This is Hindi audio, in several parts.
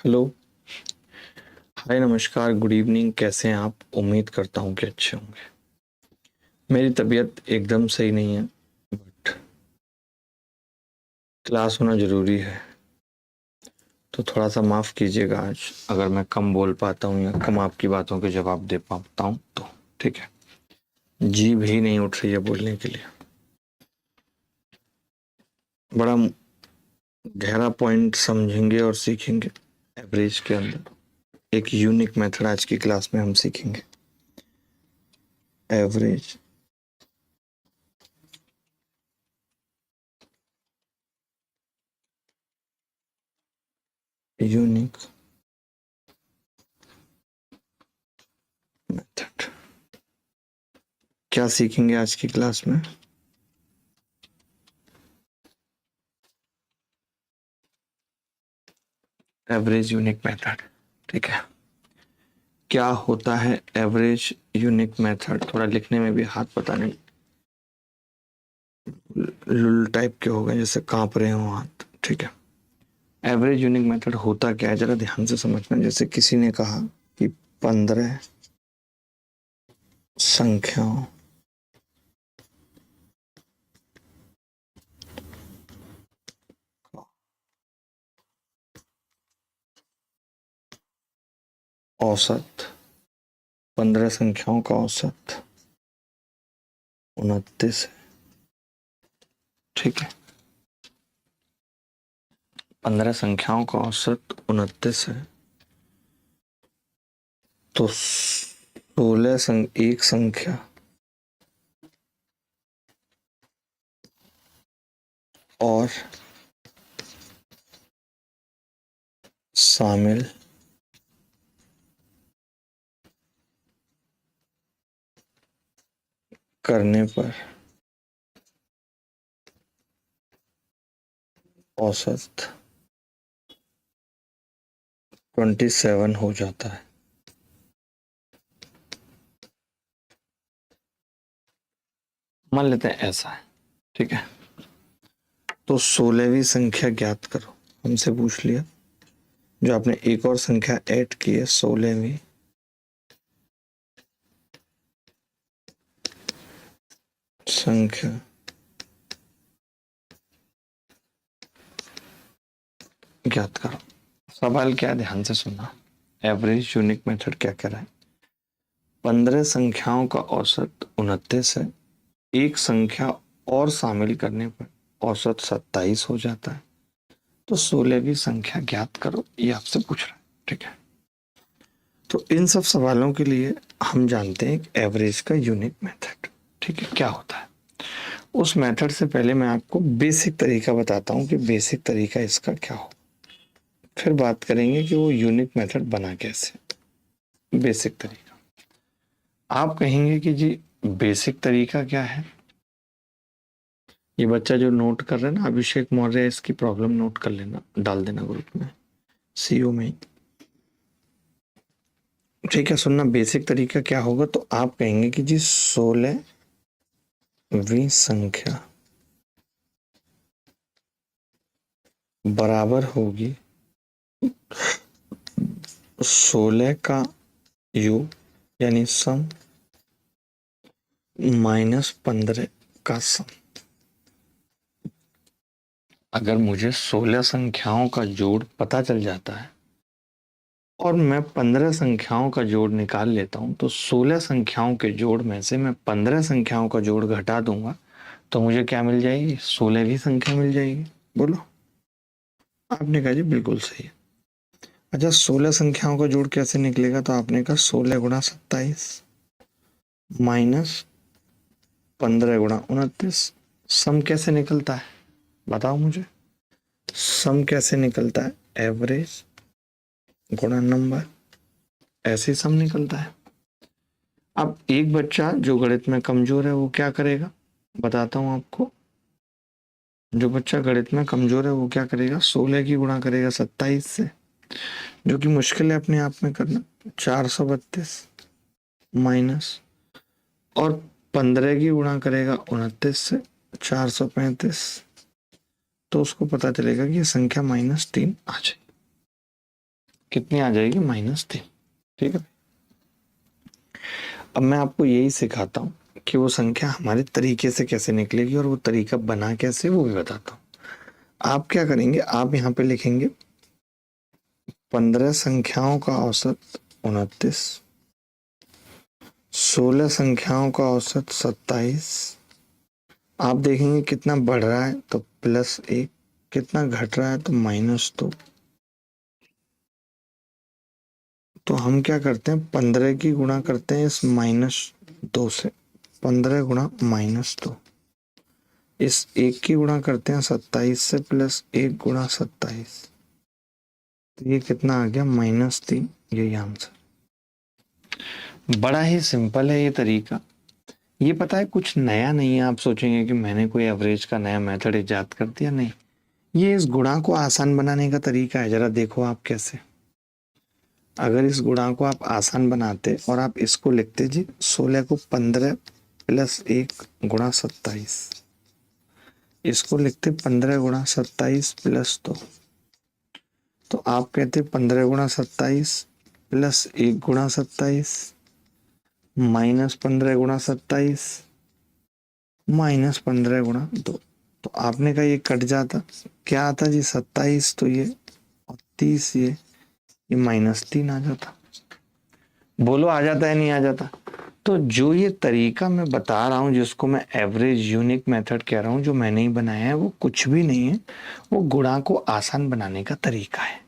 हेलो। हाय, नमस्कार, गुड इवनिंग। कैसे हैं आप? उम्मीद करता हूँ कि अच्छे होंगे। मेरी तबीयत एकदम सही नहीं है, बट क्लास होना ज़रूरी है, तो थोड़ा सा माफ़ कीजिएगा आज अगर मैं कम बोल पाता हूँ या कम आपकी बातों के जवाब दे पाता हूँ तो। ठीक है। जीभ ही नहीं उठ रही है बोलने के लिए। बड़ा गहरा पॉइंट समझेंगे और सीखेंगे। एवरेज के अंदर एक यूनिक मेथड आज की क्लास में हम सीखेंगे। एवरेज यूनिक मेथड क्या सीखेंगे आज की क्लास में? Average unique method. ठीक है। क्या होता है एवरेज यूनिक मेथड? थोड़ा लिखने में भी हाथ पता नहीं लुल टाइप के हो गए, जैसे कांप रहे हो हाथ। ठीक है। एवरेज यूनिक मेथड होता क्या है, जरा ध्यान से समझना। जैसे किसी ने कहा कि 15 संख्याओं औसत, 15 संख्याओं का औसत 29 है। ठीक है। 15 संख्याओं का औसत 29 है, तो एक संख्या और शामिल करने पर औसत 27 हो जाता है। मान लेते हैं ऐसा है। ठीक है। तो 16वीं संख्या ज्ञात करो, हमसे पूछ लिया। जो आपने एक और संख्या ऐड की है, 16वीं संख्या ज्ञात करो। सवाल क्या, ध्यान से सुनना। एवरेज यूनिक मेथड क्या कह रहा है? 15 संख्याओं का औसत 29 है, एक संख्या और शामिल करने पर औसत 27 हो जाता है, तो 16वीं संख्या ज्ञात करो, ये आपसे पूछ रहा है। ठीक है। तो इन सब सवालों के लिए हम जानते हैं एवरेज का यूनिक मेथड। ठीक है, क्या होता है। उस मेथड से पहले मैं आपको बेसिक तरीका बताता हूँ कि बेसिक तरीका इसका क्या हो, फिर बात करेंगे कि वो यूनिक मेथड बना कैसे। बेसिक तरीका। आप कहेंगे कि जी बेसिक तरीका क्या है? ये बच्चा जो नोट कर रहे हैं ना, अभिषेक मौर्य, इसकी प्रॉब्लम नोट कर लेना, डाल देना ग्रुप में, सीओ में। ठीक है, सुनना। बेसिक तरीका क्या होगा, तो आप कहेंगे कि जी 16वीं संख्या बराबर होगी 16 का योग यानी सम -15 का सम। अगर मुझे 16 संख्याओं का जोड़ पता चल जाता है और मैं 15 संख्याओं का जोड़ निकाल लेता हूं, तो 16 संख्याओं के जोड़ में से मैं 15 संख्याओं का जोड़ घटा दूंगा, तो मुझे क्या मिल जाएगी? 16वीं संख्या मिल जाएगी। बोलो। आपने कहा जी बिल्कुल सही है। अच्छा, 16 संख्याओं का जोड़ कैसे निकलेगा? तो आपने कहा 16 गुणा 27 -15 गुणा 29। सम कैसे निकलता है बताओ मुझे। सम कैसे निकलता है? एवरेज गुणा नंबर, ऐसे सम निकलता है। अब एक बच्चा जो गणित में कमजोर है वो क्या करेगा, बताता हूं आपको। जो बच्चा गणित में कमजोर है वो क्या करेगा, 16 की गुणा करेगा 27 से, जो कि मुश्किल है अपने आप में करना। 432 माइनस, और 15 की गुणा करेगा 29 से, 435। तो उसको पता चलेगा कि ये संख्या -3 आ जाएगी। कितनी आ जाएगी, -3। ठीक है, अब मैं आपको यही सिखाता हूँ कि वो संख्या हमारे तरीके से कैसे निकलेगी और वो तरीका बना कैसे वो भी बताता हूँ। आप क्या करेंगे, आप यहाँ पे लिखेंगे 15 संख्याओं का औसत 29, 16 संख्याओं का औसत 27। आप देखेंगे कितना बढ़ रहा है तो +1, कितना घट रहा है तो -2। तो हम क्या करते हैं, 15 की गुणा करते हैं इस -2 से, 15 गुणा -2। इस 1 की गुणा करते हैं 27 से, +1 गुणा 27। तो ये कितना आ गया, -3। यही आंसर। बड़ा ही सिंपल है ये तरीका। ये पता है कुछ नया नहीं है। आप सोचेंगे कि मैंने कोई एवरेज का नया मेथड इजाद कर दिया, नहीं। ये इस गुणा को आसान बनाने का तरीका है। जरा देखो आप कैसे। अगर इस गुणा को आप आसान बनाते और आप इसको लिखते जी 16 को 15 + 1 गुणा 27, इसको लिखते 15 गुणा 27 +2। तो आप कहते 15 गुणा 27 +1 गुणा 27 -15 गुणा 27 -15 गुणा 2। तो आपने कहा ये कट जाता, क्या आता जी, 27 तो ये और 30 ये -3 आ जाता। बोलो आ जाता है नहीं आ जाता। तो जो ये तरीका मैं बता रहा हूँ, जिसको मैं एवरेज यूनिक मेथड कह रहा हूँ, जो मैंने ही बनाया है, वो कुछ भी नहीं है। वो गुणा को आसान बनाने का तरीका है।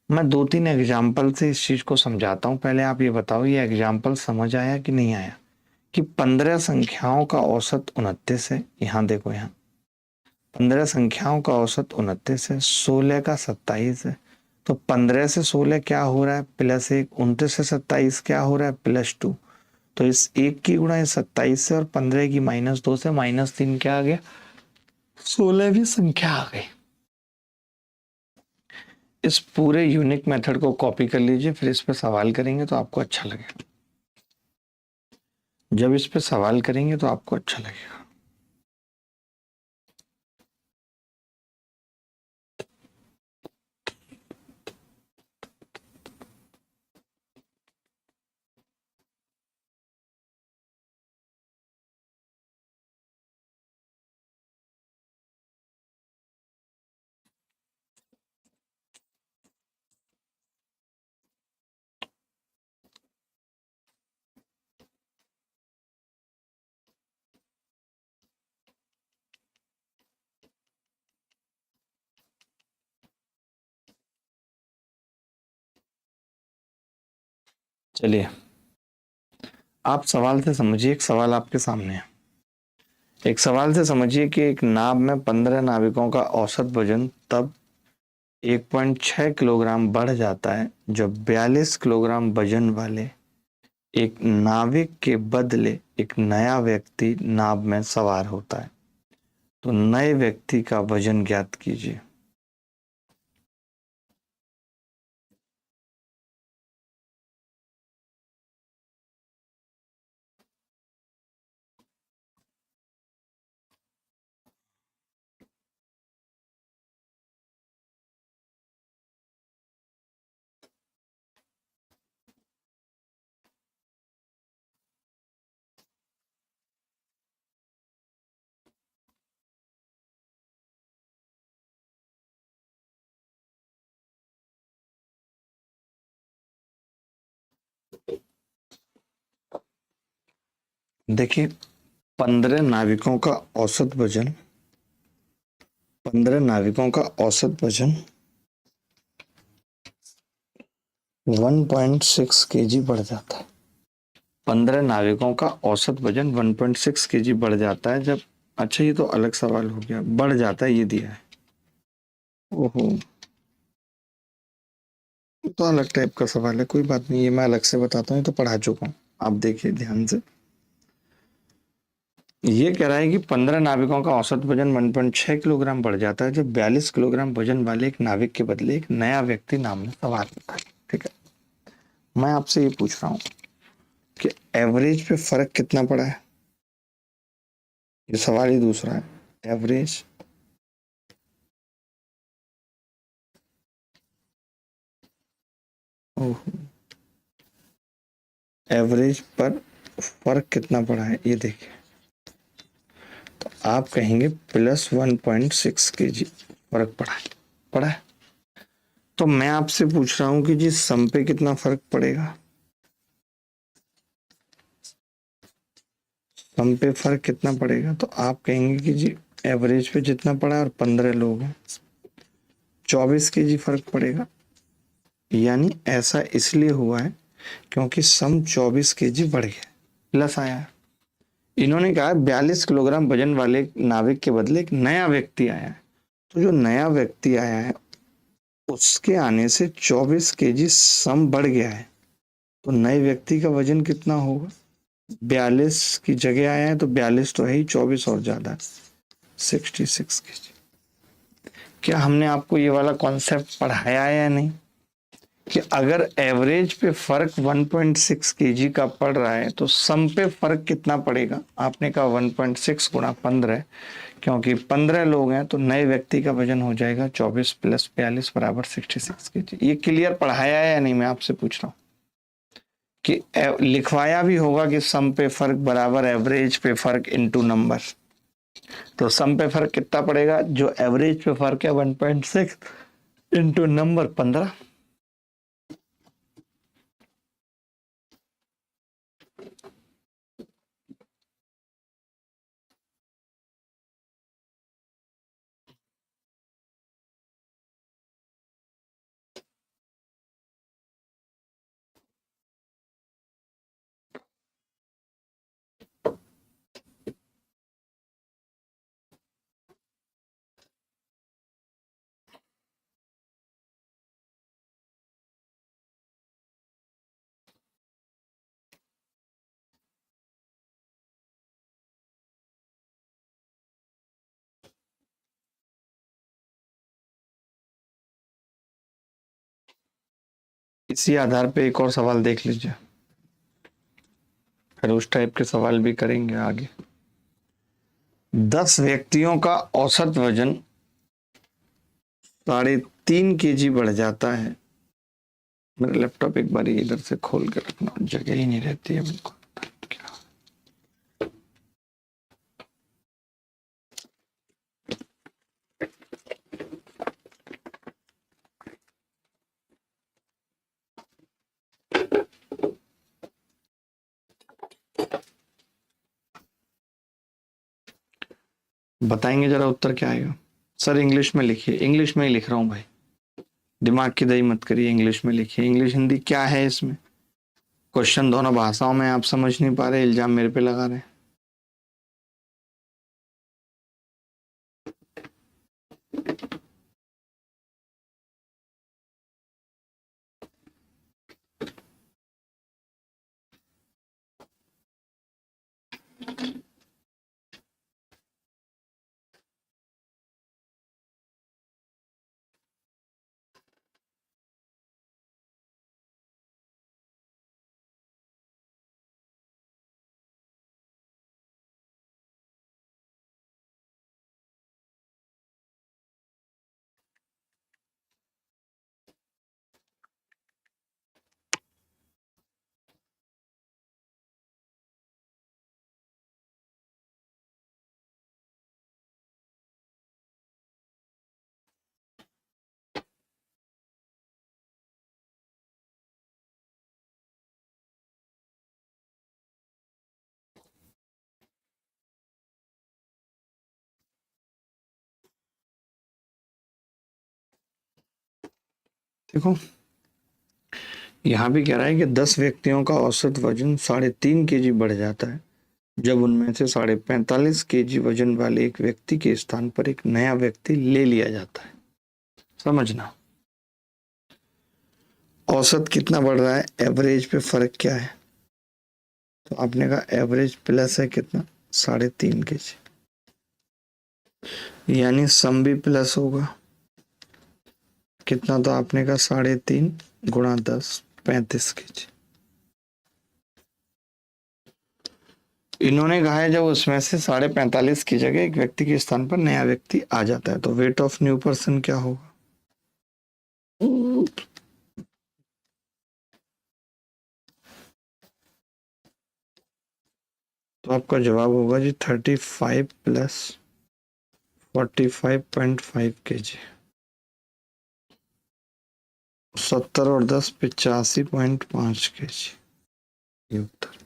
मैं 2-3 एग्जाम्पल से इस चीज को समझाता हूँ। पहले आप ये बताओ, ये एग्जाम्पल समझ आया कि नहीं आया, कि 15 संख्याओं का औसत 29 है। यहाँ देखो, यहाँ 15 संख्याओं का औसत 29 है, 16 का 27 है। तो 15 से 16 क्या हो रहा है, +1। 29 से 27 क्या हो रहा है, +2। तो इस 1 की गुणा इस 27 से और 15 की -2 से -3 क्या आ गया, 16वीं संख्या आ गई। इस पूरे यूनिक मेथड को कॉपी कर लीजिए, फिर इस पर सवाल करेंगे तो आपको अच्छा लगेगा। जब इस पे सवाल करेंगे तो आपको अच्छा लगेगा। चलिए, आप सवाल से समझिए। एक सवाल आपके सामने है। एक सवाल से समझिए कि एक नाव में 15 नाविकों का औसत वजन तब 1.6 किलोग्राम बढ़ जाता है जब 42 किलोग्राम वजन वाले एक नाविक के बदले एक नया व्यक्ति नाव में सवार होता है। तो नए व्यक्ति का वजन ज्ञात कीजिए। देखिए, 15 नाविकों का औसत वजन, 15 नाविकों का औसत वजन 1.6 केजी बढ़ जाता है। 15 नाविकों का औसत वजन 1.6 केजी बढ़ जाता है जब, अच्छा ये तो अलग सवाल हो गया, बढ़ जाता है ये दिया है। ओहो, ये तो अलग टाइप का सवाल है, कोई बात नहीं, ये मैं अलग से बताता हूँ, ये तो पढ़ा चुका हूँ। आप देखिए ध्यान से। ये कह रहा है कि 15 नाविकों का औसत वजन 1.6 किलोग्राम बढ़ जाता है जब 42 किलोग्राम वजन वाले एक नाविक के बदले एक नया व्यक्ति नाव में सवार होता है। ठीक है, मैं आपसे ये पूछ रहा हूँ कि एवरेज पे फर्क कितना पड़ा है। ये सवाल ही दूसरा है। एवरेज एवरेज पर फर्क कितना पड़ा है ये देखिए, तो आप कहेंगे प्लस 1.6 kg फर्क पड़ा है। तो मैं आपसे पूछ रहा हूं कि जी सम पे कितना फर्क पड़ेगा, सम पे फर्क कितना पड़ेगा, तो आप कहेंगे कि जी एवरेज पे जितना पड़ा है और 15 लोग हैं 24 kg फर्क पड़ेगा। यानी ऐसा इसलिए हुआ है क्योंकि सम 24 kg बढ़ गया, प्लस आया है। इन्होंने कहा 42 किलोग्राम वजन वाले एक नाविक के बदले एक नया व्यक्ति आया है, तो जो नया व्यक्ति आया है उसके आने से 24 kg सम बढ़ गया है, तो नए व्यक्ति का वजन कितना होगा, 42 की जगह आया है तो 42 तो है ही, 24 और ज्यादा 66 kg। क्या हमने आपको ये वाला कॉन्सेप्ट पढ़ाया है या नहीं, कि अगर एवरेज पे फर्क 1.6 kg का पड़ रहा है तो सम पे फर्क कितना पड़ेगा, आपने कहा 1.6 गुणा 15, क्योंकि 15 लोग हैं तो नए व्यक्ति का वजन हो जाएगा 24 प्लस 42 बराबर 66 kg। ये क्लियर पढ़ाया है या नहीं, मैं आपसे पूछ रहा हूँ कि लिखवाया भी होगा कि सम पे फर्क बराबर एवरेज पे फर्क इनटू नंबर, तो सम पे फर्क कितना पड़ेगा, जो एवरेज पे फर्क है 1.6 इनटू नंबर 15। इसी आधार पे एक और सवाल देख लीजिए, फिर उस टाइप के सवाल भी करेंगे आगे। 10 व्यक्तियों का औसत वजन 3.5 kg बढ़ जाता है। मेरा लैपटॉप एक बार इधर से खोल कर रखना, जगह ही नहीं रहती है बिल्कुल। बताएंगे जरा उत्तर क्या आएगा। सर इंग्लिश में लिखिए, इंग्लिश में ही लिख रहा हूँ भाई, दिमाग की दही मत करिए, इंग्लिश में लिखिए। इंग्लिश हिंदी क्या है इसमें, क्वेश्चन दोनों भाषाओं में आप समझ नहीं पा रहे, इल्जाम मेरे पे लगा रहे हैं। देखो यहाँ भी कह रहा है कि 10 व्यक्तियों का औसत वजन 3.5 kg बढ़ जाता है जब उनमें से 45.5 kg वजन वाले एक व्यक्ति के स्थान पर एक नया व्यक्ति ले लिया जाता है। समझना, औसत कितना बढ़ रहा है, एवरेज पे फर्क क्या है, तो आपने कहा एवरेज प्लस है कितना 3.5 kg, यानी सम भी प्लस होगा कितना, तो आपने कहा 3.5 गुणा 10 35 kg। इन्होंने कहा है जब उसमें से 45.5 की जगह एक व्यक्ति के स्थान पर नया व्यक्ति आ जाता है तो वेट ऑफ न्यू पर्सन क्या होगा। तो आपका जवाब होगा जी 35 प्लस 45.5 kg। 70 और 10 85.5 kg। ये उत्तर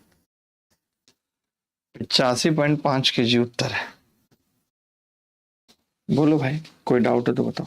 85.5 kg उत्तर है। बोलो भाई, कोई डाउट है तो बताओ।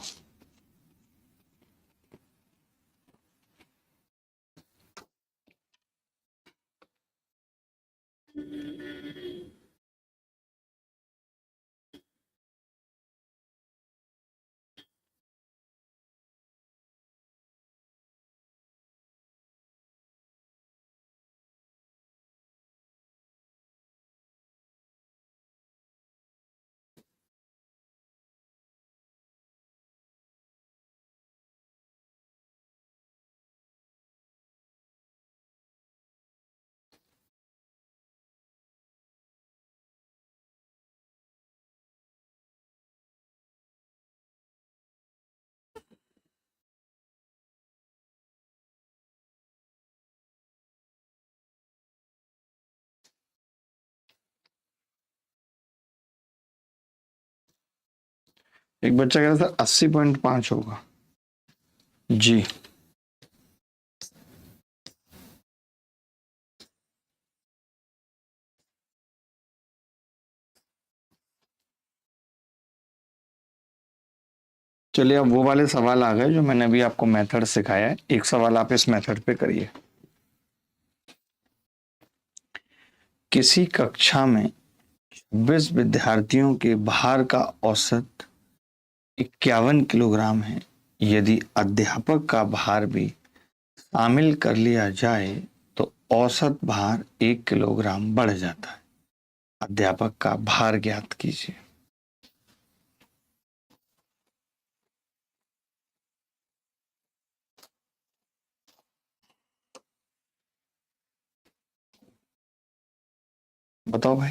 एक बच्चा कह रहा था 80.5 होगा। जी, चलिए अब वो वाले सवाल आ गए जो मैंने अभी आपको मेथड सिखाया है। एक सवाल आप इस मेथड पे करिए। किसी कक्षा में 20 विद्यार्थियों के भार का औसत 51 किलोग्राम है। यदि अध्यापक का भार भी शामिल कर लिया जाए तो औसत भार 1 किलोग्राम बढ़ जाता है। अध्यापक का भार ज्ञात कीजिए। बताओ भाई।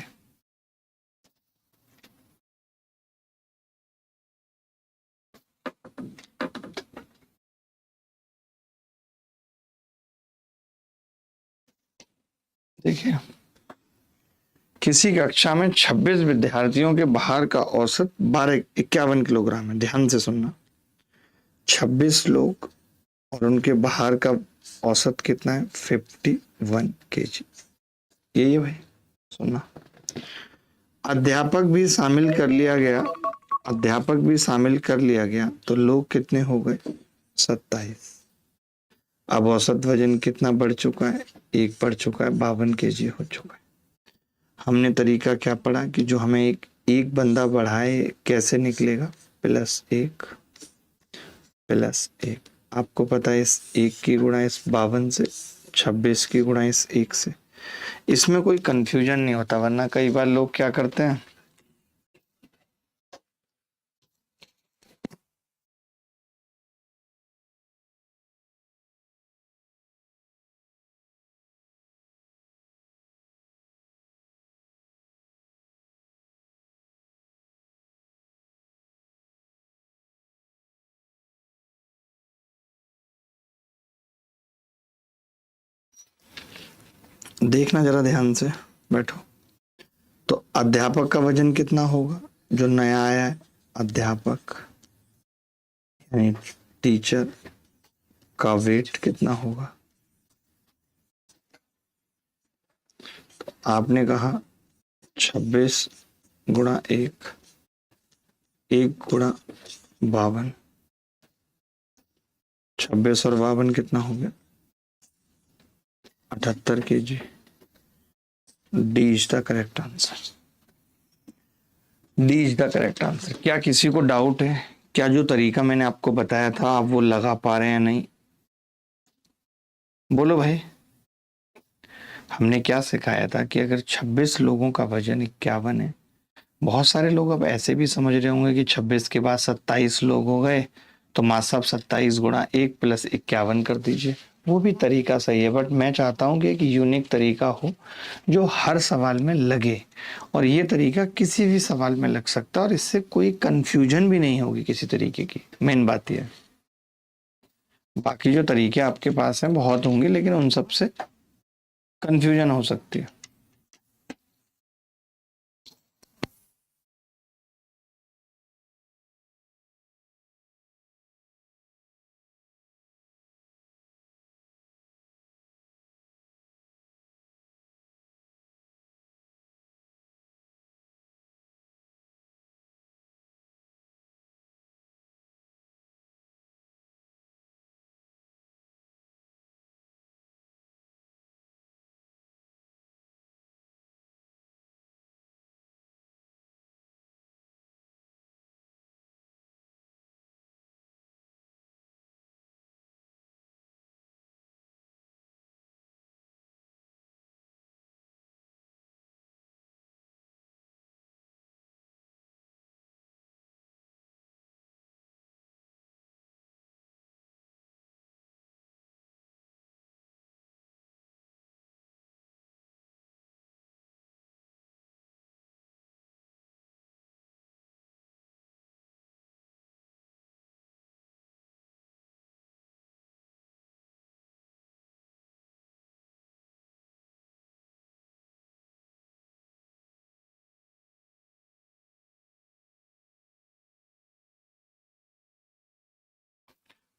देखिए, किसी कक्षा में 26 विद्यार्थियों के भार का औसत 51 किलोग्राम है। ध्यान से सुनना, 26 लोग और उनके बाहर का औसत कितना है? 51 kg। यही है भाई, सुनना। अध्यापक भी शामिल कर लिया गया, अध्यापक भी शामिल कर लिया गया तो लोग कितने हो गए? 27। अब औसत वजन कितना बढ़ चुका है? 1 बढ़ चुका है, 52 kg हो चुका है। हमने तरीका क्या पढ़ा कि जो हमें एक बंदा बढ़ाए कैसे निकलेगा? +1 +1। आपको पता है इस 1 की गुणा इस 52 से, 26 की गुणा इस 1 से। इसमें कोई कंफ्यूजन नहीं होता, वरना कई बार लोग क्या करते हैं, देखना जरा ध्यान से, बैठो। तो अध्यापक का वजन कितना होगा? जो नया आया है, अध्यापक यानी टीचर का वेट कितना होगा? आपने कहा 26 गुणा 1, 1 गुणा 52, 26 और 52 कितना हो गया? 78 kg। D is the correct answer. D is the correct answer. क्या किसी को डाउट है? क्या जो तरीका मैंने आपको बताया था आप वो लगा पा रहे हैं या नहीं? बोलो भाई। हमने क्या सिखाया था कि अगर 26 लोगों का वजन 51 है, बहुत सारे लोग अब ऐसे भी समझ रहे होंगे कि 26 के बाद 27 लोग हो गए तो माँ साहब 27 गुणा 1 + 51 कर दीजिए। वो भी तरीका सही है, बट मैं चाहता हूँ कि एक यूनिक तरीका हो जो हर सवाल में लगे, और ये तरीका किसी भी सवाल में लग सकता है और इससे कोई कंफ्यूजन भी नहीं होगी किसी तरीके की। मेन बात यह है, बाकी जो तरीके आपके पास हैं बहुत होंगे लेकिन उन सब से कंफ्यूजन हो सकती है।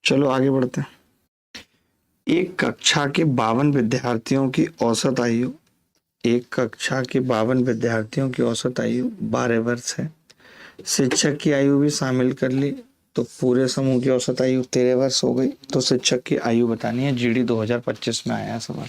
चलो आगे बढ़ते हैं। एक कक्षा के 52 विद्यार्थियों की औसत आयु, एक कक्षा के 52 विद्यार्थियों की औसत आयु 12 वर्ष है। शिक्षक की आयु भी शामिल कर ली तो पूरे समूह की औसत आयु 13 वर्ष हो गई। तो शिक्षक की आयु बतानी है। जीडी 2025 में आया सवाल।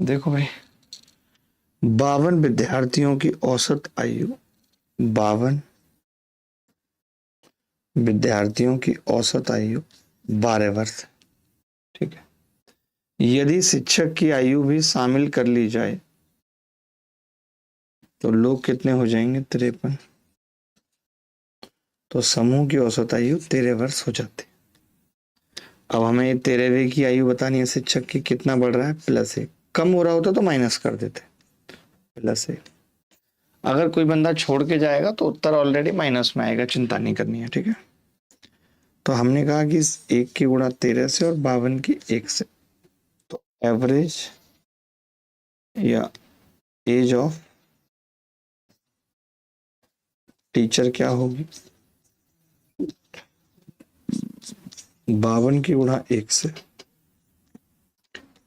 देखो भाई, 52 विद्यार्थियों की औसत आयु, 52 विद्यार्थियों की औसत आयु 12 वर्ष, ठीक है। यदि शिक्षक की आयु भी शामिल कर ली जाए तो लोग कितने हो जाएंगे? 53। तो समूह की औसत आयु 13 वर्ष हो जाती। अब हमें 13वीं की आयु बतानी है शिक्षक की, कितना बढ़ रहा है? +1। कम हो रहा होता तो माइनस कर देते, +1। अगर कोई बंदा छोड़ के जाएगा तो उत्तर ऑलरेडी माइनस में आएगा, चिंता नहीं करनी है, ठीक है। तो हमने कहा कि 1 की गुणा 13 से और 52 की 1 से, तो एवरेज या एज ऑफ टीचर क्या होगी? 52 की गुणा 1 से,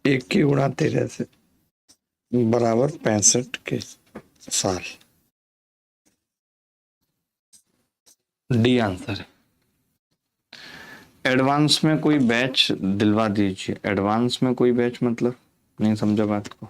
1 की गुणा 13 से बराबर 65 के साल। डी आंसर है। एडवांस में कोई बैच दिलवा दीजिए। एडवांस में कोई बैच मतलब नहीं समझा बात को।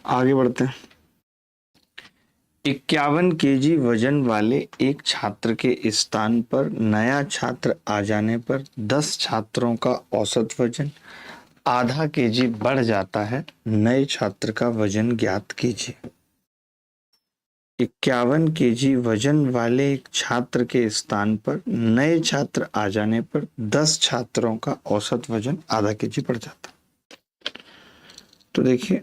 आगे बढ़ते हैं। 51 केजी वजन वाले एक छात्र के स्थान पर नया छात्र आ जाने पर 10 छात्रों का औसत वजन आधा केजी बढ़ जाता है। नए छात्र का वजन ज्ञात कीजिए। 51 केजी वजन वाले एक छात्र के स्थान पर नए छात्र आ जाने पर 10 छात्रों का औसत वजन आधा केजी बढ़ जाता। तो देखिए,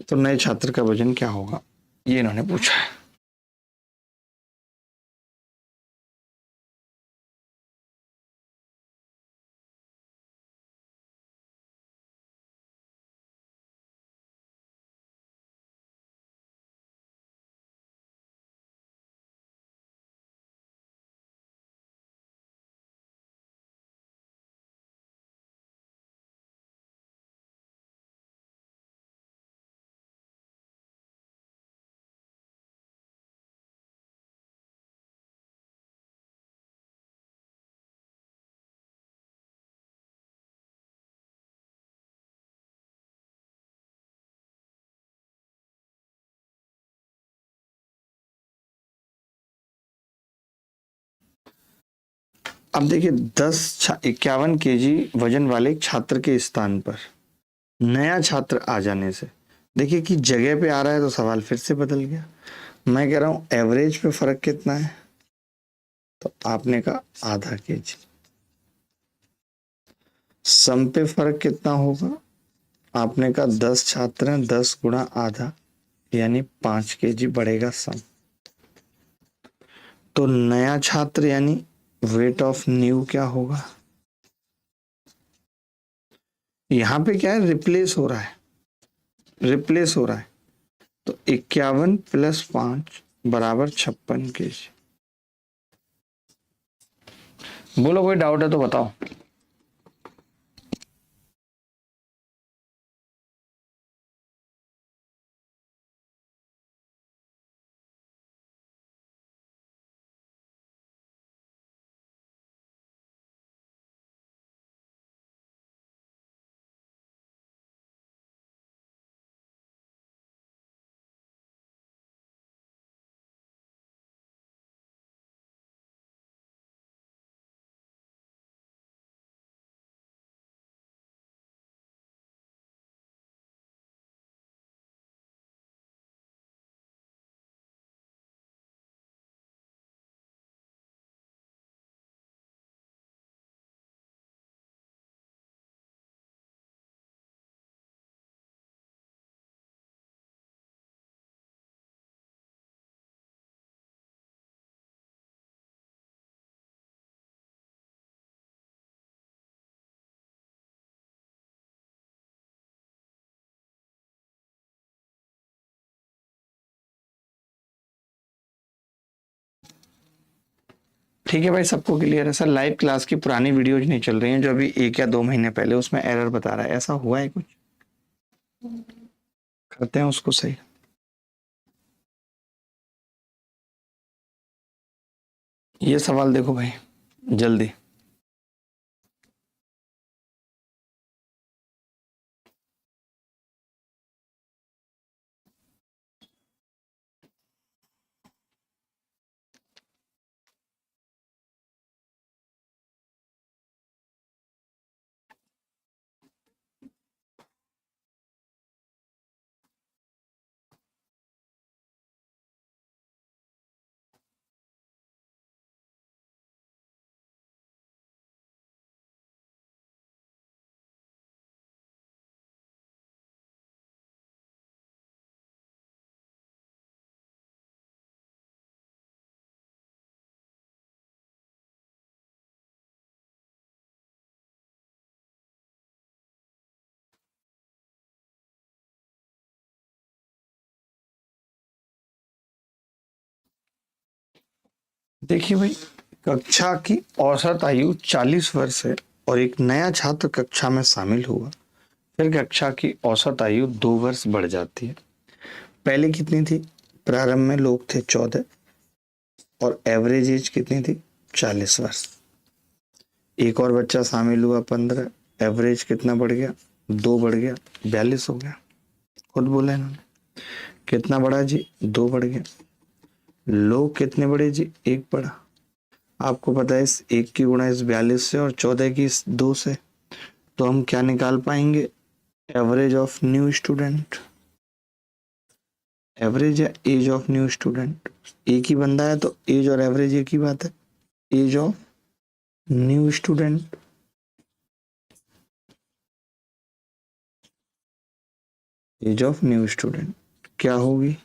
तो नए छात्र का वजन क्या होगा, ये इन्होंने पूछा है। अब देखिए, 51 केजी वजन वाले छात्र के स्थान पर नया छात्र आ जाने से, देखिए कि जगह पे आ रहा है तो सवाल फिर से बदल गया। मैं कह रहा हूं एवरेज पे फर्क कितना है, तो आपने कहा आधा केजी। सम पे फर्क कितना होगा, आपने कहा 10 छात्र हैं, 10 गुणा आधा यानी 5 केजी बढ़ेगा सम। तो नया छात्र यानी वेट ऑफ न्यू क्या होगा? यहां पे क्या है, रिप्लेस हो रहा है, रिप्लेस हो रहा है। तो 51 प्लस 5 बराबर 56 kg। बोलो कोई डाउट है तो बताओ। ठीक है भाई, सबको क्लियर है? सर लाइव क्लास की पुरानी वीडियोज नहीं चल रही हैं जो अभी 1 या 2 महीने पहले, उसमें एरर बता रहा है, ऐसा हुआ है कुछ? करते हैं उसको सही। ये सवाल देखो भाई, जल्दी। देखिए भाई, कक्षा की औसत आयु 40 वर्ष है और एक नया छात्र कक्षा में शामिल हुआ, फिर कक्षा की औसत आयु 2 वर्ष बढ़ जाती है। पहले कितनी थी? प्रारंभ में लोग थे 14 और एवरेज एज कितनी थी? 40 वर्ष। एक और बच्चा शामिल हुआ 15, एवरेज कितना बढ़ गया? 2 बढ़ गया, 42 हो गया। खुद बोला इन्होंने। कितना बढ़ा जी? 2 बढ़ गया। लोग कितने बढ़े जी? 1 बढ़ा। आपको पता है इस 1 की गुणा इस 42 से और 14 की इस 2 से, तो हम क्या निकाल पाएंगे? Average of new student. Average या एज ऑफ न्यू स्टूडेंट, एक ही बंदा है तो एज और एवरेज एक ही बात है। Age of new student, age of new student क्या होगी?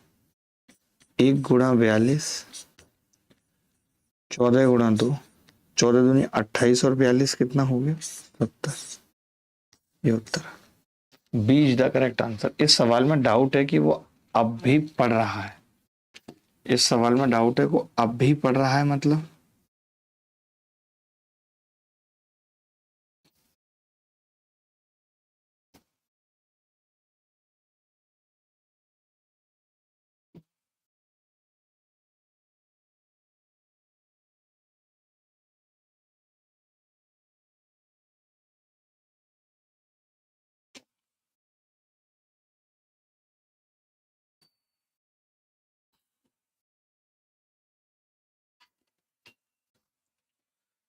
1 गुणा 42, 14 गुणा 2, 14 दूनी 28 और 42 कितना हो गया? 70। ये उत्तर, B is the correct answer. इस सवाल में डाउट है कि वो अब भी पढ़ रहा है। इस सवाल में डाउट है वो अब भी पढ़ रहा है, मतलब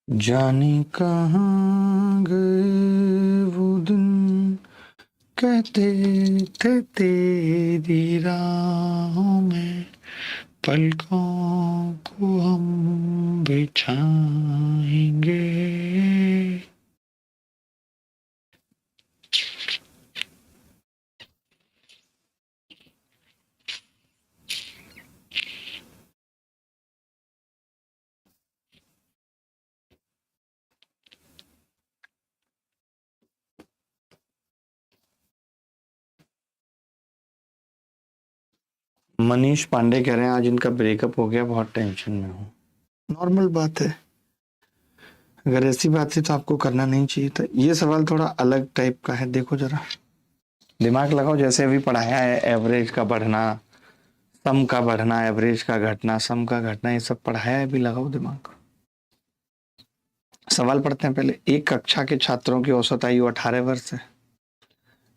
जाने कहाँ गए वो दिन, कहते थे तेरी राहों में पलकों को हम बिछाएंगे। मनीष पांडे कह रहे हैं आज इनका ब्रेकअप हो गया, बहुत टेंशन में हूँ। नॉर्मल बात है, अगर ऐसी बात है तो आपको करना नहीं चाहिए था। ये सवाल थोड़ा अलग टाइप का है, देखो जरा दिमाग लगाओ। जैसे अभी पढ़ाया है एवरेज का बढ़ना, सम का बढ़ना, एवरेज का घटना, सम का घटना, ये सब पढ़ाया है, अभी लगाओ दिमाग। सवाल पढ़ते हैं पहले। एक कक्षा के छात्रों की औसत आयु 18 वर्ष है।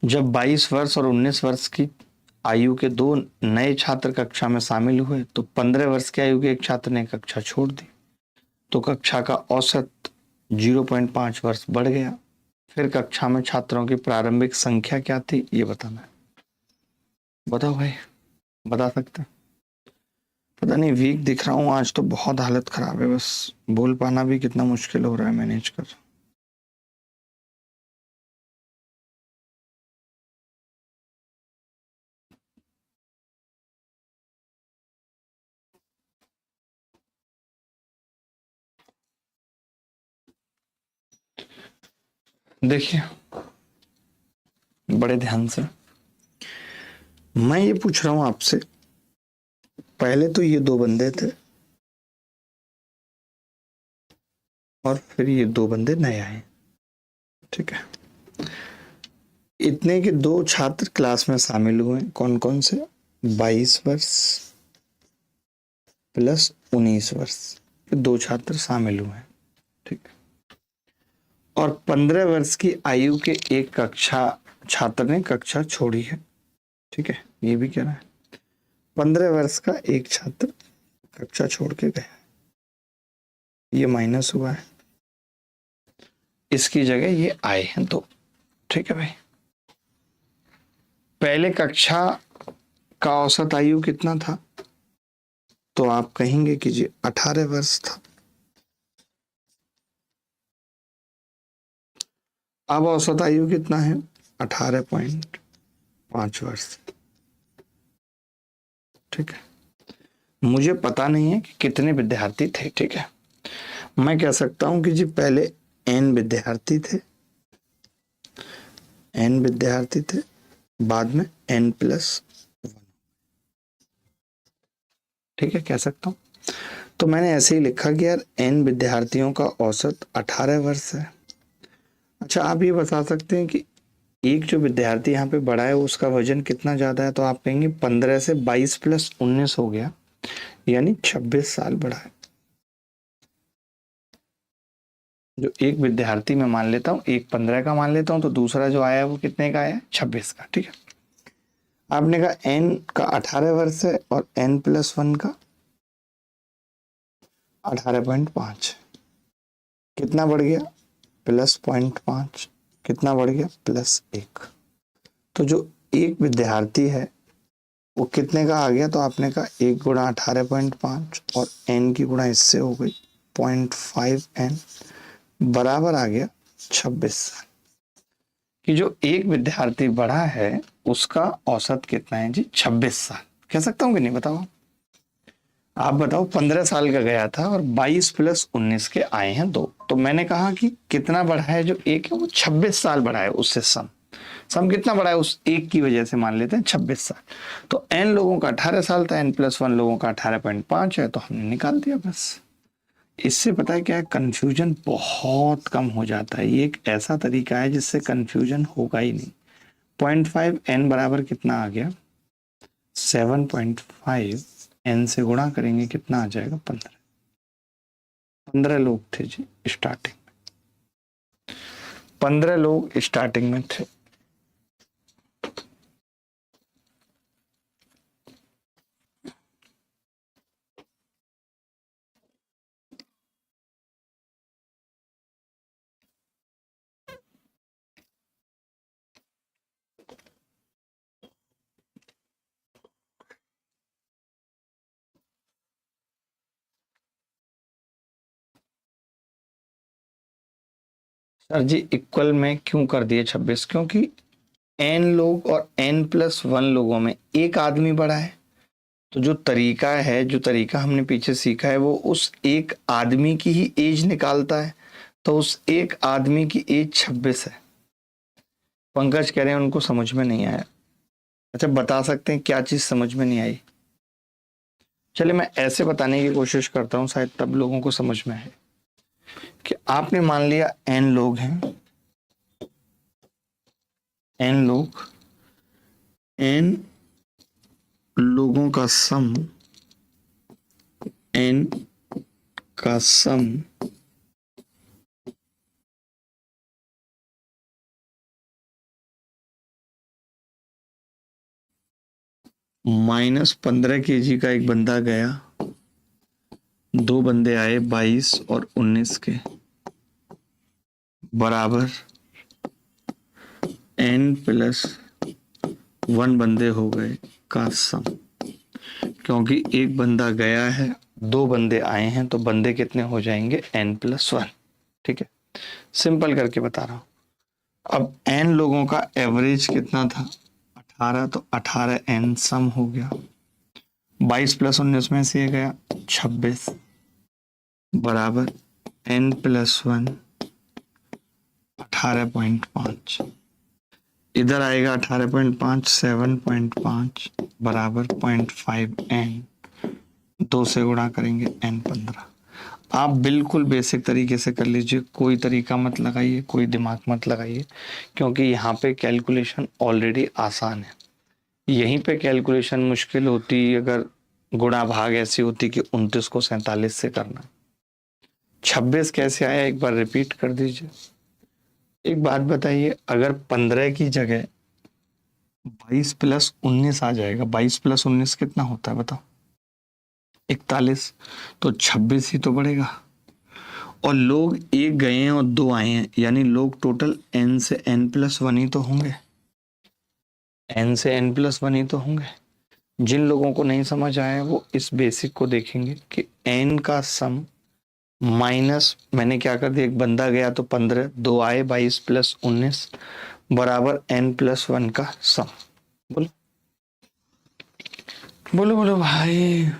जब 22 वर्ष और 19 वर्ष की आयु के दो नए छात्र कक्षा में शामिल हुए तो 15 वर्ष की आयु के एक छात्र ने कक्षा छोड़ दी, तो कक्षा का औसत 0.5 वर्ष बढ़ गया। फिर कक्षा में छात्रों की प्रारंभिक संख्या क्या थी, ये बताना है। बताओ भाई, बता सकते हैं? पता नहीं, वीक दिख रहा हूँ आज तो, बहुत हालत खराब है, बस बोल पाना भी कितना मुश्किल हो रहा है मैनेज कर। देखिए बड़े ध्यान से, मैं ये पूछ रहा हूं आपसे, पहले तो ये दो बंदे थे और फिर ये दो बंदे नए आए, ठीक है। इतने के दो छात्र क्लास में शामिल हुए, कौन कौन से? 22 वर्ष प्लस 19 वर्ष के दो छात्र शामिल हुए, ठीक है। और 15 वर्ष की आयु के एक कक्षा छात्र ने कक्षा छोड़ी है, ठीक है। ये भी कह रहा है 15 वर्ष का एक छात्र कक्षा छोड़ के गया, ये माइनस हुआ है, इसकी जगह ये आए हैं दो, ठीक है भाई। पहले कक्षा का औसत आयु कितना था, तो आप कहेंगे कि जी 18 वर्ष था। अब औसत आयु कितना है? 18.5 वर्ष, ठीक है। मुझे पता नहीं है कि कितने विद्यार्थी थे, ठीक है। मैं कह सकता हूं कि जी पहले n विद्यार्थी थे, n विद्यार्थी थे, बाद में n+1, ठीक है, कह सकता हूं। तो मैंने ऐसे ही लिखा कि यार n विद्यार्थियों का औसत 18 वर्ष है। अच्छा, आप ये बता सकते हैं कि एक जो विद्यार्थी यहाँ पे बड़ा है उसका वजन कितना ज्यादा है, तो आप कहेंगे 15 से 22 प्लस 19 हो गया, यानी 26 साल बड़ा है। जो एक विद्यार्थी मैं मान लेता हूँ, एक 15 का मान लेता हूँ, तो दूसरा जो आया है वो कितने का आया? 26 का, ठीक है। आपने कहा n का 18 वर्ष है और n+1 का 18.5, कितना बढ़ गया? +0.5, कितना बढ़ गया? +1। तो जो एक विद्यार्थी है वो कितने का आ गया? तो आपने कहा 1 गुणा 18.5 और n की गुणा इससे हो गई 0.5n, बराबर आ गया 26 साल। कि जो एक विद्यार्थी बड़ा है उसका औसत कितना है जी? 26 साल। कह सकता हूँ कि नहीं? बताओ, आप बताओ। 15 साल का गया था और 22 प्लस 19 के आए हैं दो, तो मैंने कहा कि कितना बढ़ा है? जो एक है वो 26 साल बढ़ा है, उससे सम कितना बढ़ा है? उस एक की वजह से मान लेते हैं 26 साल। तो n लोगों का 18 साल था, n+1 लोगों का 18.5 है, तो हमने निकाल दिया बस। इससे पता है क्या है, कंफ्यूजन बहुत कम हो जाता है। ये एक ऐसा तरीका है जिससे कंफ्यूजन होगा ही नहीं। 0.5 n बराबर कितना आ गया? 7.5 n से गुणा करेंगे कितना आ जाएगा? 15। 15 लोग थे जी स्टार्टिंग में, 15 लोग स्टार्टिंग में थे। सर जी इक्वल में क्यों कर दिए 26? क्योंकि n लोग और n+1 लोगों में एक आदमी बड़ा है, तो जो तरीका है, जो तरीका हमने पीछे सीखा है, वो उस एक आदमी की ही एज निकालता है। तो उस एक आदमी की एज 26 है। पंकज कह रहे हैं उनको समझ में नहीं आया। अच्छा, बता सकते हैं क्या चीज समझ में नहीं आई? चलिए मैं ऐसे बताने की कोशिश करता हूं, शायद तब लोगों को समझ में आए कि आपने मान लिया n लोग हैं, n लोग, n लोगों का सम, n का सम -15 kg का एक बंदा गया, 2 बंदे आए 22 और 19 के, बराबर n+1 बंदे हो गए का सम। क्योंकि एक बंदा गया है, 2 बंदे आए हैं, तो बंदे कितने हो जाएंगे, n+1। ठीक है, सिंपल करके बता रहा हूं। अब n लोगों का एवरेज कितना था, 18, तो 18n सम हो गया, 22 + 19 में से ये गया 26, बराबर n+1 18.5, इधर आएगा 18.5, 7.5 बराबर 0.5n, 2 से गुणा करेंगे n15। आप बिल्कुल बेसिक तरीके से कर लीजिए, कोई तरीका मत लगाइए, कोई दिमाग मत लगाइए, क्योंकि यहाँ पे कैलकुलेशन ऑलरेडी आसान है। यहीं पे कैलकुलेशन मुश्किल होती अगर गुणा भाग ऐसी होती कि 29 को 47 से करना। 26 कैसे आया, एक बार रिपीट कर दीजिए। एक बात बताइए, अगर 15 की जगह 22 + 19 आ जाएगा, 22 + 19 कितना होता है बताओ, 41, तो 26 ही तो बढ़ेगा। और लोग एक गए हैं और 2 आए हैं, यानी लोग टोटल n से n+1 ही तो होंगे, n से n+1 ही तो होंगे। जिन लोगों को नहीं समझ आया वो इस बेसिक को देखेंगे कि n का सम माइनस, मैंने क्या कर दिया, एक बंदा गया तो 15, 2 आए 22 + 19 बराबर n+1 का सम। बोलो बोलो बोलो भाई।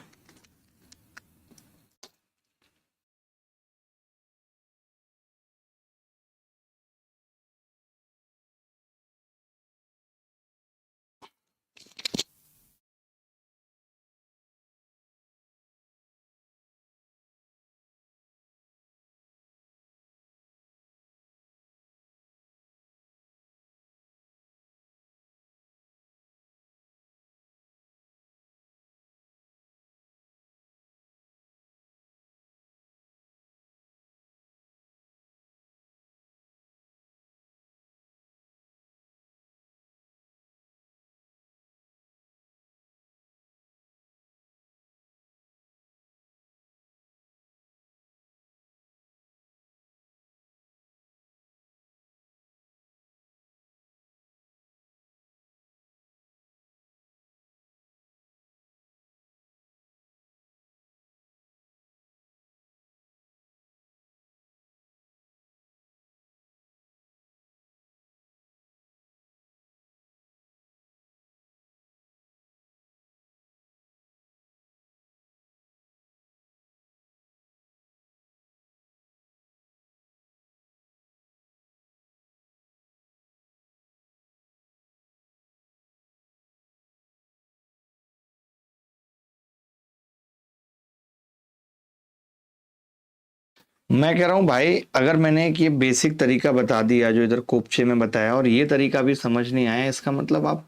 मैं कह रहा हूं भाई, अगर मैंने एक ये बेसिक तरीका बता दिया जो इधर कोपचे में बताया, और ये तरीका भी समझ नहीं आया, इसका मतलब आप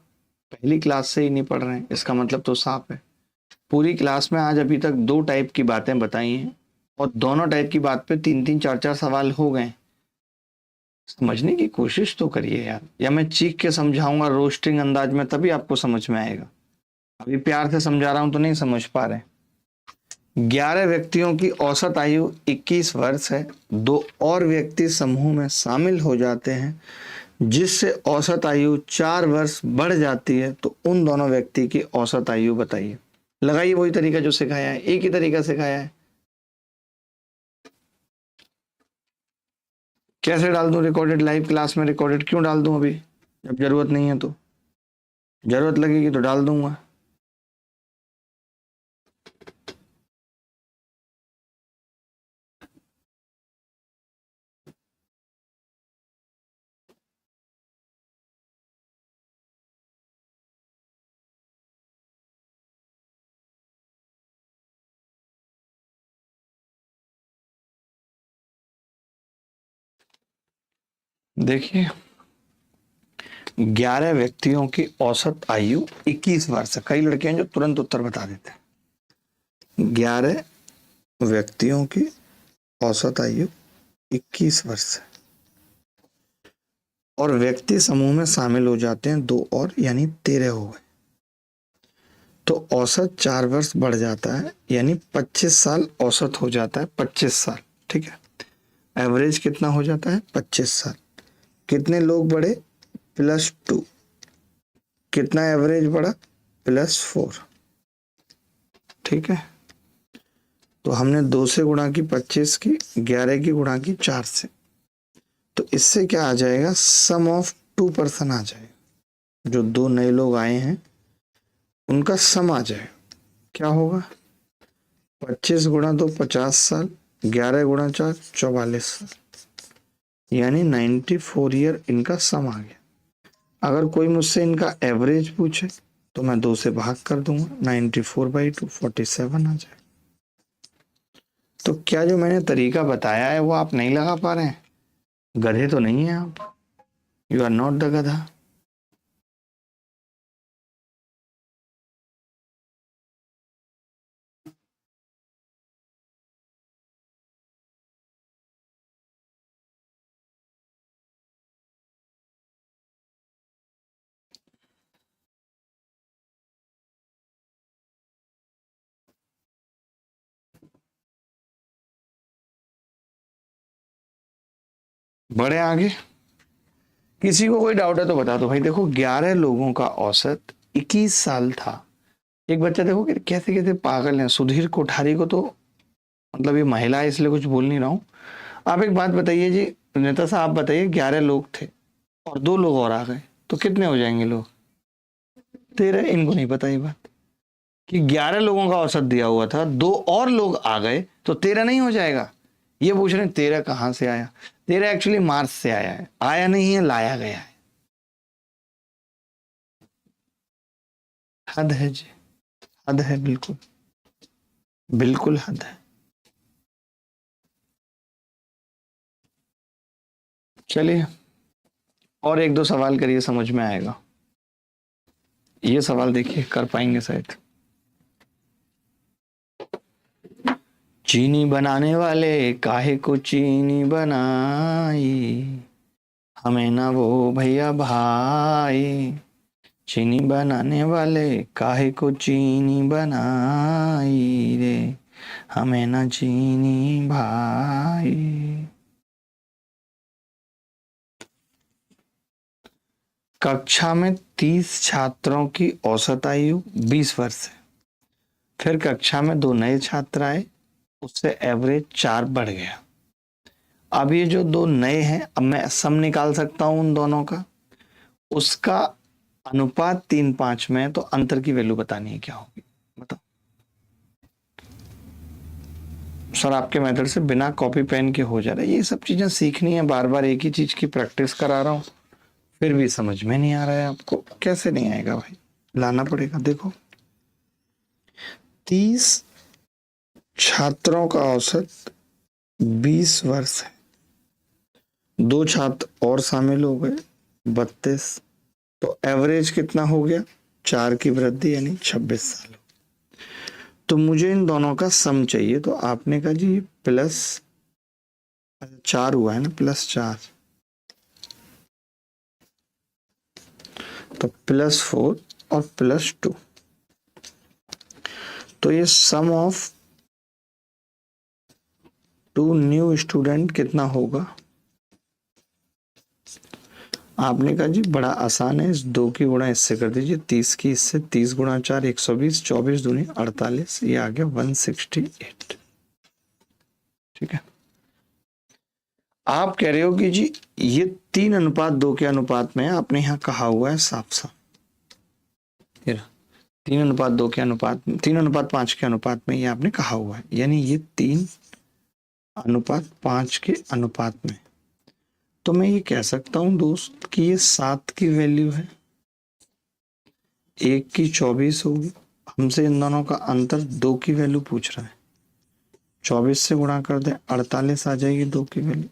पहली क्लास से ही नहीं पढ़ रहे हैं, इसका मतलब तो साफ है। पूरी क्लास में आज अभी तक 2 टाइप की बातें बताई हैं, और दोनों टाइप की बात पे 3-3 4-4 सवाल हो गए। समझने की कोशिश तो करिए यार, या मैं चीख के समझाऊंगा रोस्टिंग अंदाज में, तभी आपको समझ में आएगा। अभी प्यार से समझा रहा हूं तो नहीं समझ पा रहे। 11 व्यक्तियों की औसत आयु 21 वर्ष है, 2 और व्यक्ति समूह में शामिल हो जाते हैं जिससे औसत आयु 4 वर्ष बढ़ जाती है, तो उन दोनों व्यक्ति की औसत आयु बताइए। लगाइए वही तरीका जो सिखाया है, एक ही तरीका सिखाया है। कैसे डाल दूं रिकॉर्डेड, लाइव क्लास में रिकॉर्डेड क्यों डाल दूं अभी, जब जरूरत नहीं है, तो जरूरत लगेगी तो डाल दूंगा। देखिए 11 व्यक्तियों की औसत आयु 21 वर्ष है। कई लड़के हैं जो तुरंत उत्तर बता देते हैं। 11 व्यक्तियों की औसत आयु 21 वर्ष है और व्यक्ति समूह में शामिल हो जाते हैं 2 और, यानी 13 हो गए। तो औसत 4 वर्ष बढ़ जाता है, यानी 25 साल औसत हो जाता है। 25 साल, ठीक है। एवरेज कितना हो जाता है? 25 साल। कितने लोग बढ़े? +2। कितना एवरेज बढ़ा? +4, ठीक है। तो हमने 2 से गुणा की 25 की, 11 की गुणा की 4 से। तो इससे क्या आ जाएगा? सम ऑफ 2 पर्सन आ जाएगा। जो 2 नए लोग आए हैं उनका सम आ जाएगा। क्या होगा? 25 गुणा 2 50 साल, 11 गुणा 4 44 साल, यानी 94 ईयर इनका सम आ गया। अगर कोई मुझसे इनका एवरेज पूछे तो मैं 2 से भाग कर दूंगा, 94/2 47 आ जाए। तो क्या जो मैंने तरीका बताया है वो आप नहीं लगा पा रहे हैं? गधे तो नहीं है आप, यू आर नॉट द गधा। बड़े आगे किसी को कोई डाउट है तो बता दो भाई। देखो 11 लोगों का औसत 21 साल था। एक बच्चा देखो कि कैसे कैसे पागल है। सुधीर कोठारी को तो मतलब ये महिला है इसलिए कुछ बोल नहीं रहा हूं। आप एक बात बताइए जी, नेता साहब आप बताइए, 11 लोग थे और 2 लोग और आ गए तो कितने हो जाएंगे लोग? 13। इनको नहीं पता ये बात कि 11 लोगों का औसत दिया हुआ था, 2 और लोग आ गए तो 13 नहीं हो जाएगा। ये पूछ रहे हैं 13 कहां से आया? 13 एक्चुअली मार्च से आया है, आया नहीं है, लाया गया है। हद है जी, हद है, बिल्कुल बिल्कुल हद है। चलिए और 1-2 सवाल करिए, समझ में आएगा। ये सवाल देखिए कर पाएंगे शायद। चीनी बनाने वाले काहे को चीनी बनाई, हमें ना वो भैया भाई। चीनी बनाने वाले काहे को चीनी बनाई रे, हमें ना चीनी भाई। कक्षा में 30 छात्रों की औसत आयु 20 वर्ष है। फिर कक्षा में 2 नए छात्र आए, उससे एवरेज 4 बढ़ गया। अब ये जो 2 नए हैं, अब मैं सम निकाल सकता हूं उन दोनों का। उसका अनुपात 3:5 में है, तो अंतर की वैल्यू बतानी है, क्या होगी बताओ। सर आपके मेथड से बिना कॉपी पेन के हो जा रहा है। ये सब चीजें सीखनी है, बार बार एक ही चीज की प्रैक्टिस करा रहा हूं, फिर भी समझ में नहीं आ रहा है आपको। कैसे नहीं आएगा भाई? लाना पड़ेगा। देखो 30 छात्रों का औसत 20 वर्ष है, 2 छात्र और शामिल हो गए, 32। तो एवरेज कितना हो गया? 4 की वृद्धि यानी 26 साल। तो मुझे इन दोनों का सम चाहिए। तो आपने कहा जी +4 हुआ है ना, +4, तो +4 और +2। तो ये सम ऑफ 2 न्यू स्टूडेंट कितना होगा? आपने कहा जी बड़ा आसान है, इस 2 की गुणा इससे कर दीजिए, 30 की इससे, 30 गुणा 4 120, 24 दूनी 48, ये आ गया 168। ठीक है। आप कह रहे हो कि जी ये 3:2 के अनुपात में है। आपने यहाँ कहा हुआ है साफ साफ 3:2 के अनुपात, 3:5 के अनुपात में ये आपने कहा हुआ है, यानी ये 3:5 के अनुपात में। तो मैं ये कह सकता हूं दोस्त कि ये 7 की वैल्यू है, 1 की 24 होगी। हमसे इन दोनों का अंतर 2 की वैल्यू पूछ रहा है, 24 से गुणा कर दे 48 आ जाएगी 2 की वैल्यू।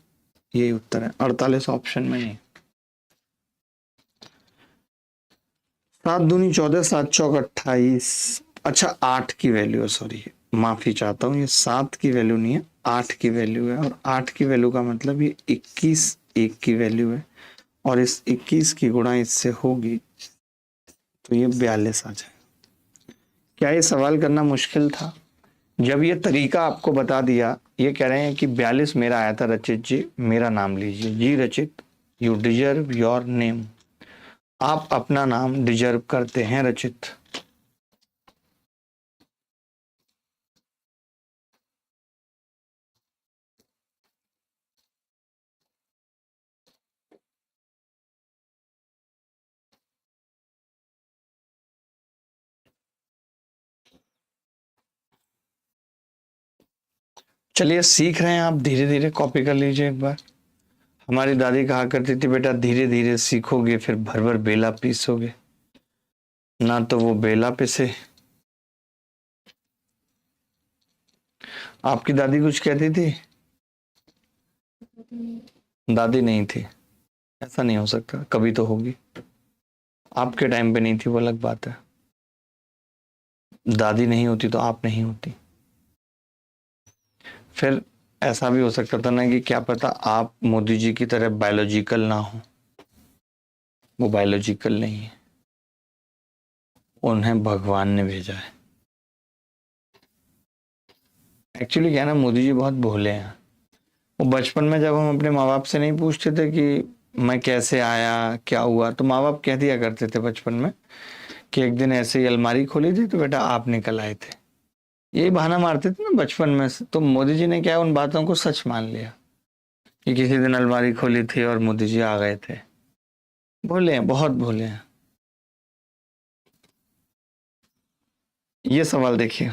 यही उत्तर है, 48 ऑप्शन में नहीं। 7 दूनी 14, 7 चौक 28। अच्छा 8 की वैल्यू है, सॉरी माफी चाहता हूँ, ये 7 की वैल्यू नहीं है, 8 की वैल्यू है। और 8 की वैल्यू का मतलब ये 21 1 की वैल्यू है, और इस 21 की गुणा इससे होगी तो ये 42 आ जाए। क्या ये सवाल करना मुश्किल था? जब ये तरीका आपको बता दिया, ये कह रहे हैं कि 42 मेरा आया था रचित जी, मेरा नाम लीजिए जी रचित, यू डिजर्व योर नेम, आप अपना नाम डिजर्व करते हैं रचित। चलिए सीख रहे हैं आप, धीरे धीरे कॉपी कर लीजिए एक बार। हमारी दादी कहा करती थी बेटा धीरे धीरे सीखोगे फिर भर भर बेला पीसोगे, ना तो वो बेला पिसे। आपकी दादी कुछ कहती थी? दादी नहीं थी, ऐसा नहीं हो सकता, कभी तो होगी। आपके टाइम पे नहीं थी वो अलग बात है, दादी नहीं होती तो आप नहीं होती। फिर ऐसा भी हो सकता था ना कि क्या पता आप मोदी जी की तरह बायोलॉजिकल ना हो, वो बायोलॉजिकल नहीं है, उन्हें भगवान ने भेजा है। एक्चुअली क्या है ना, मोदी जी बहुत भोले हैं। वो बचपन में जब हम अपने माँ बाप से नहीं पूछते थे कि मैं कैसे आया क्या हुआ, तो माँ बाप कह दिया करते थे बचपन में कि एक दिन ऐसे ही अलमारी खोली थी तो बेटा आप निकल आए थे। यही बहाना मारते थे ना बचपन में से। तो मोदी जी ने क्या उन बातों को सच मान लिया कि किसी दिन अलमारी खोली थी और मोदी जी आ गए थे। भोले हैं, बहुत भोले हैं। ये सवाल देखिए,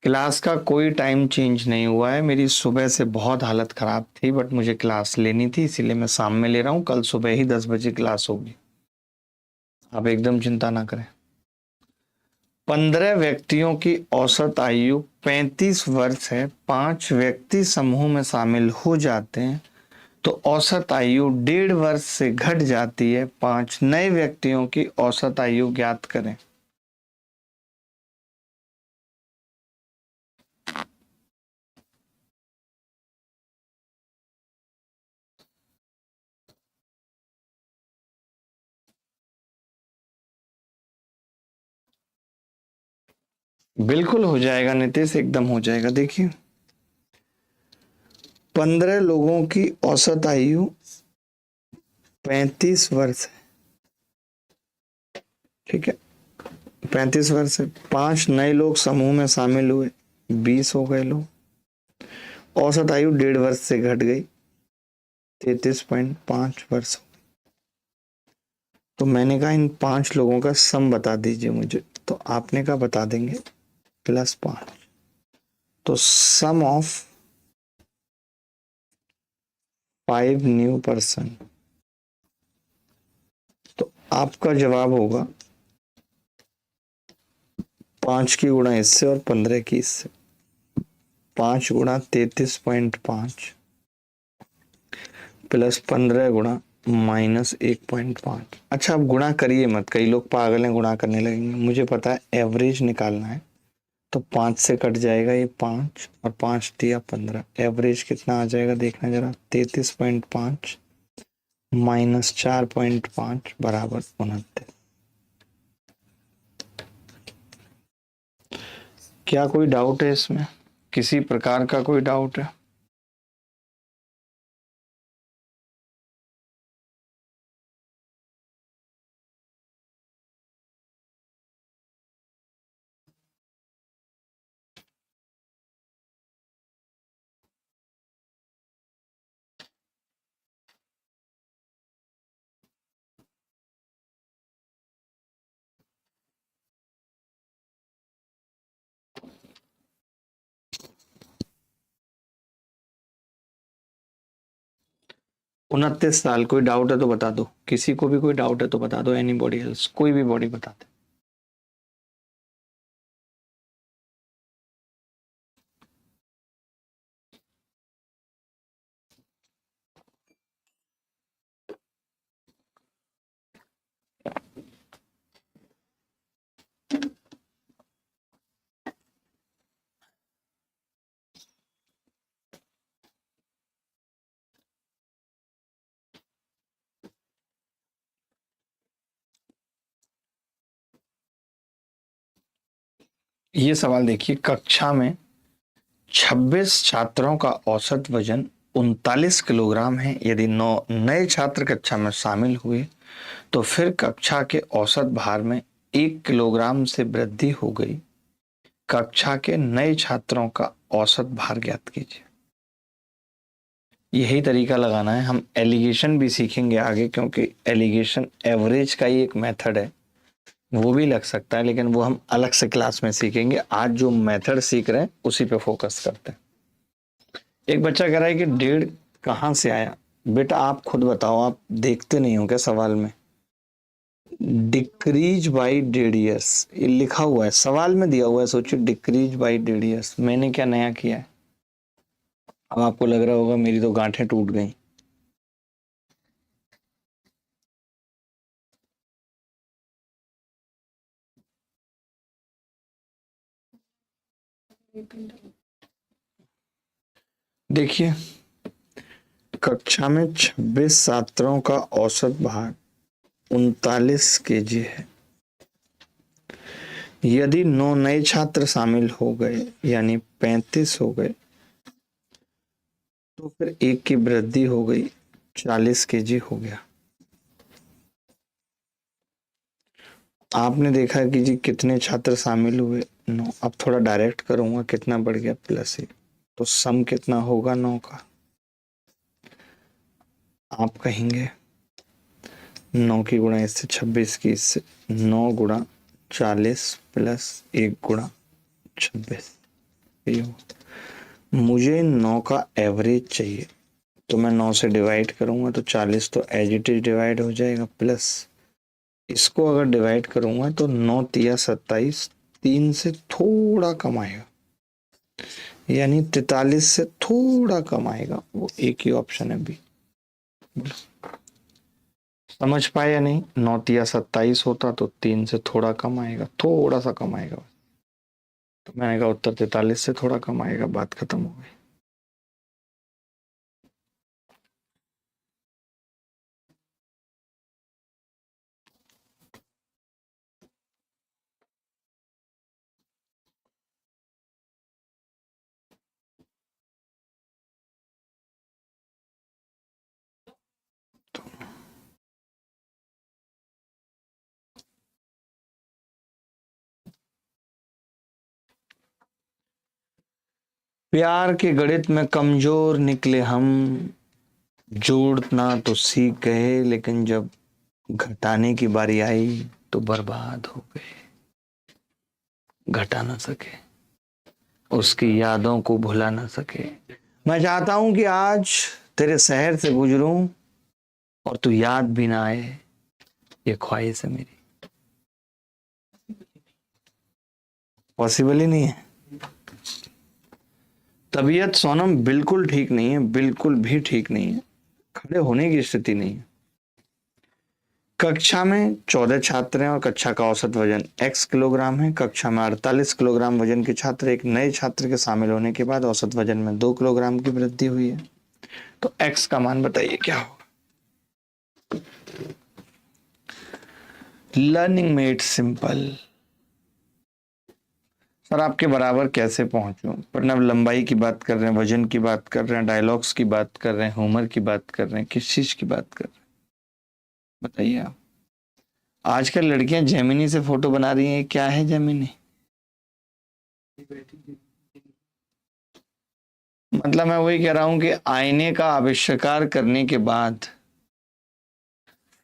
क्लास का कोई टाइम चेंज नहीं हुआ है। मेरी सुबह से बहुत हालत खराब थी, बट मुझे क्लास लेनी थी इसीलिए मैं शाम में ले रहा हूँ। कल सुबह ही 10 बजे क्लास होगी, आप एकदम चिंता ना करें। 15 व्यक्तियों की औसत आयु 35 वर्ष है, 5 व्यक्ति समूह में शामिल हो जाते हैं तो औसत आयु 1.5 वर्ष से घट जाती है। 5 नए व्यक्तियों की औसत आयु ज्ञात करें। बिल्कुल हो जाएगा नीतीश, एकदम हो जाएगा। देखिए 15 लोगों की औसत आयु 35 वर्ष है, ठीक है, 35 वर्ष है। 5 नए लोग समूह में शामिल हुए, 20 हो गए लोग। औसत आयु 1.5 वर्ष से घट गई, 33.5 वर्ष। तो मैंने कहा इन 5 लोगों का सम बता दीजिए मुझे, तो आपने कहा बता देंगे, +5। तो सम ऑफ 5 न्यू पर्सन, तो आपका जवाब होगा 5 की गुणा इससे और 15 की इससे। 5 गुणा 33.5 प्लस 15 गुणा -1.5। अच्छा आप गुणा करिए मत, कई लोग पागल हैं गुणा करने लगेंगे। मुझे पता है एवरेज निकालना है, तो 5 से कट जाएगा ये 5 और 5 दिया 15, एवरेज कितना आ जाएगा देखना जरा, 33.5 -4.5 बराबर 29। क्या कोई डाउट है इसमें, किसी प्रकार का कोई डाउट है? उनतीस साल, कोई डाउट है तो बता दो, किसी को भी कोई डाउट है तो बता दो, एनी बॉडी एल्स, कोई भी बॉडी बता दे। ये सवाल देखिए, कक्षा में 26 छात्रों का औसत वजन 39 किलोग्राम है। यदि 9 नए छात्र कक्षा में शामिल हुए तो फिर कक्षा के औसत भार में 1 किलोग्राम से वृद्धि हो गई। कक्षा के नए छात्रों का औसत भार ज्ञात कीजिए। यही तरीका लगाना है। हम एलिगेशन भी सीखेंगे आगे, क्योंकि एलिगेशन एवरेज का ही एक मेथड है, वो भी लग सकता है, लेकिन वो हम अलग से क्लास में सीखेंगे। आज जो मेथड सीख रहे हैं उसी पे फोकस करते हैं। एक बच्चा कह रहा है कि 1.5 कहाँ से आया। बेटा आप खुद बताओ, आप देखते नहीं हो क्या सवाल में? डिक्रीज बाई 1.5 ईयर्स ये लिखा हुआ है, सवाल में दिया हुआ है। सोचिए, डिक्रीज बाई 1.5 ईयर्स। मैंने क्या नया किया है? अब आपको लग रहा होगा मेरी तो गांठें टूट गई। देखिए, कक्षा में 26 छात्रों का औसत भार 39 kg है। यदि 9 नए छात्र शामिल हो गए यानी 35 हो गए तो फिर 1 की वृद्धि हो गई, 40 kg हो गया। आपने देखा कि जी कितने छात्र शामिल हुए? 9। अब थोड़ा डायरेक्ट करूंगा, कितना बढ़ गया? +1। तो सम कितना होगा 9 का? आप कहेंगे 9 की गुणा इससे, 26 की इससे, 9 गुणा 40 + 1 गुणा 26। मुझे 9 का एवरेज चाहिए, तो मैं 9 से डिवाइड करूंगा तो 40 तो एज इट इज डिवाइड हो जाएगा, प्लस इसको अगर डिवाइड करूंगा तो 9 तिया 27, 3 से थोड़ा कम आएगा, यानी 43 से थोड़ा कम आएगा। वो एक ही ऑप्शन है बी। समझ पाए या नहीं? 9 तिया 27 होता तो 3 से थोड़ा कम आएगा, थोड़ा सा कम आएगा। तो मैंने कहा उत्तर 43 से थोड़ा कम आएगा, बात खत्म हो गई। प्यार के गणित में कमजोर निकले हम, जोड़ना तो सीख गए, लेकिन जब घटाने की बारी आई तो बर्बाद हो गए। घटा ना सके, उसकी यादों को भुला ना सके। मैं चाहता हूं कि आज तेरे शहर से गुजरूं और तू याद भी ना आए, ये ख्वाहिश है मेरी। पॉसिबल ही नहीं है। तबीयत सोनम बिल्कुल ठीक नहीं है, बिल्कुल भी ठीक नहीं है, खड़े होने की स्थिति नहीं है। कक्षा में 14 छात्र हैं और कक्षा का औसत वजन x किलोग्राम है। कक्षा में 48 किलोग्राम वजन के छात्र, एक नए छात्र के शामिल होने के बाद औसत वजन में 2 किलोग्राम की वृद्धि हुई है। तो x का मान बताइए क्या होगा? Learning made simple. सर आपके बराबर कैसे पहुंचूं? प्रणव लंबाई की बात कर रहे हैं, वजन की बात कर रहे हैं, डायलॉग्स की बात कर रहे हैं, होमर की बात कर रहे हैं, किस चीज की बात कर रहे हैं? बताइए आप। आजकल लड़कियां जेमिनी से फोटो बना रही हैं, क्या है जेमिनी? मतलब मैं वही कह रहा हूं कि आईने का आविष्कार करने के बाद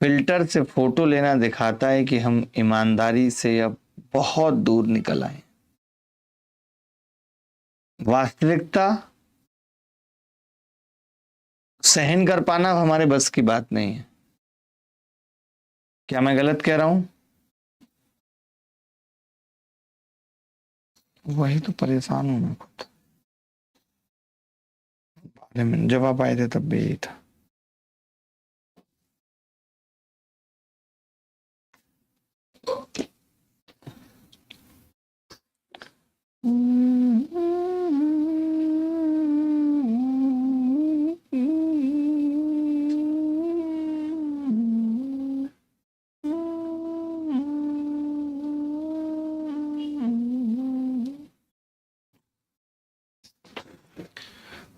फिल्टर से फोटो लेना दिखाता है कि हम ईमानदारी से अब बहुत दूर निकल आए। वास्तविकता सहन कर पाना हमारे बस की बात नहीं है। क्या मैं गलत कह रहा हूं? वही तो परेशान हूं मैं खुद। जब आप आए थे तब भी यही था।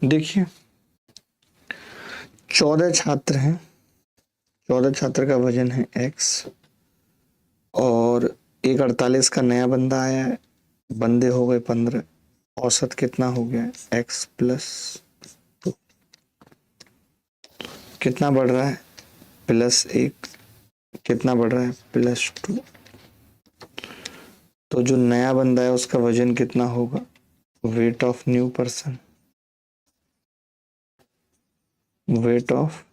देखिए 14 छात्र हैं, 14 छात्र का वजन है x, और एक 48 का नया बंदा आया है, बंदे हो गए 15, औसत कितना हो गया है x प्लस 2, कितना बढ़ रहा है प्लस 1, कितना बढ़ रहा है प्लस 2। तो जो नया बंदा है उसका वजन कितना होगा, weight of new person, weight of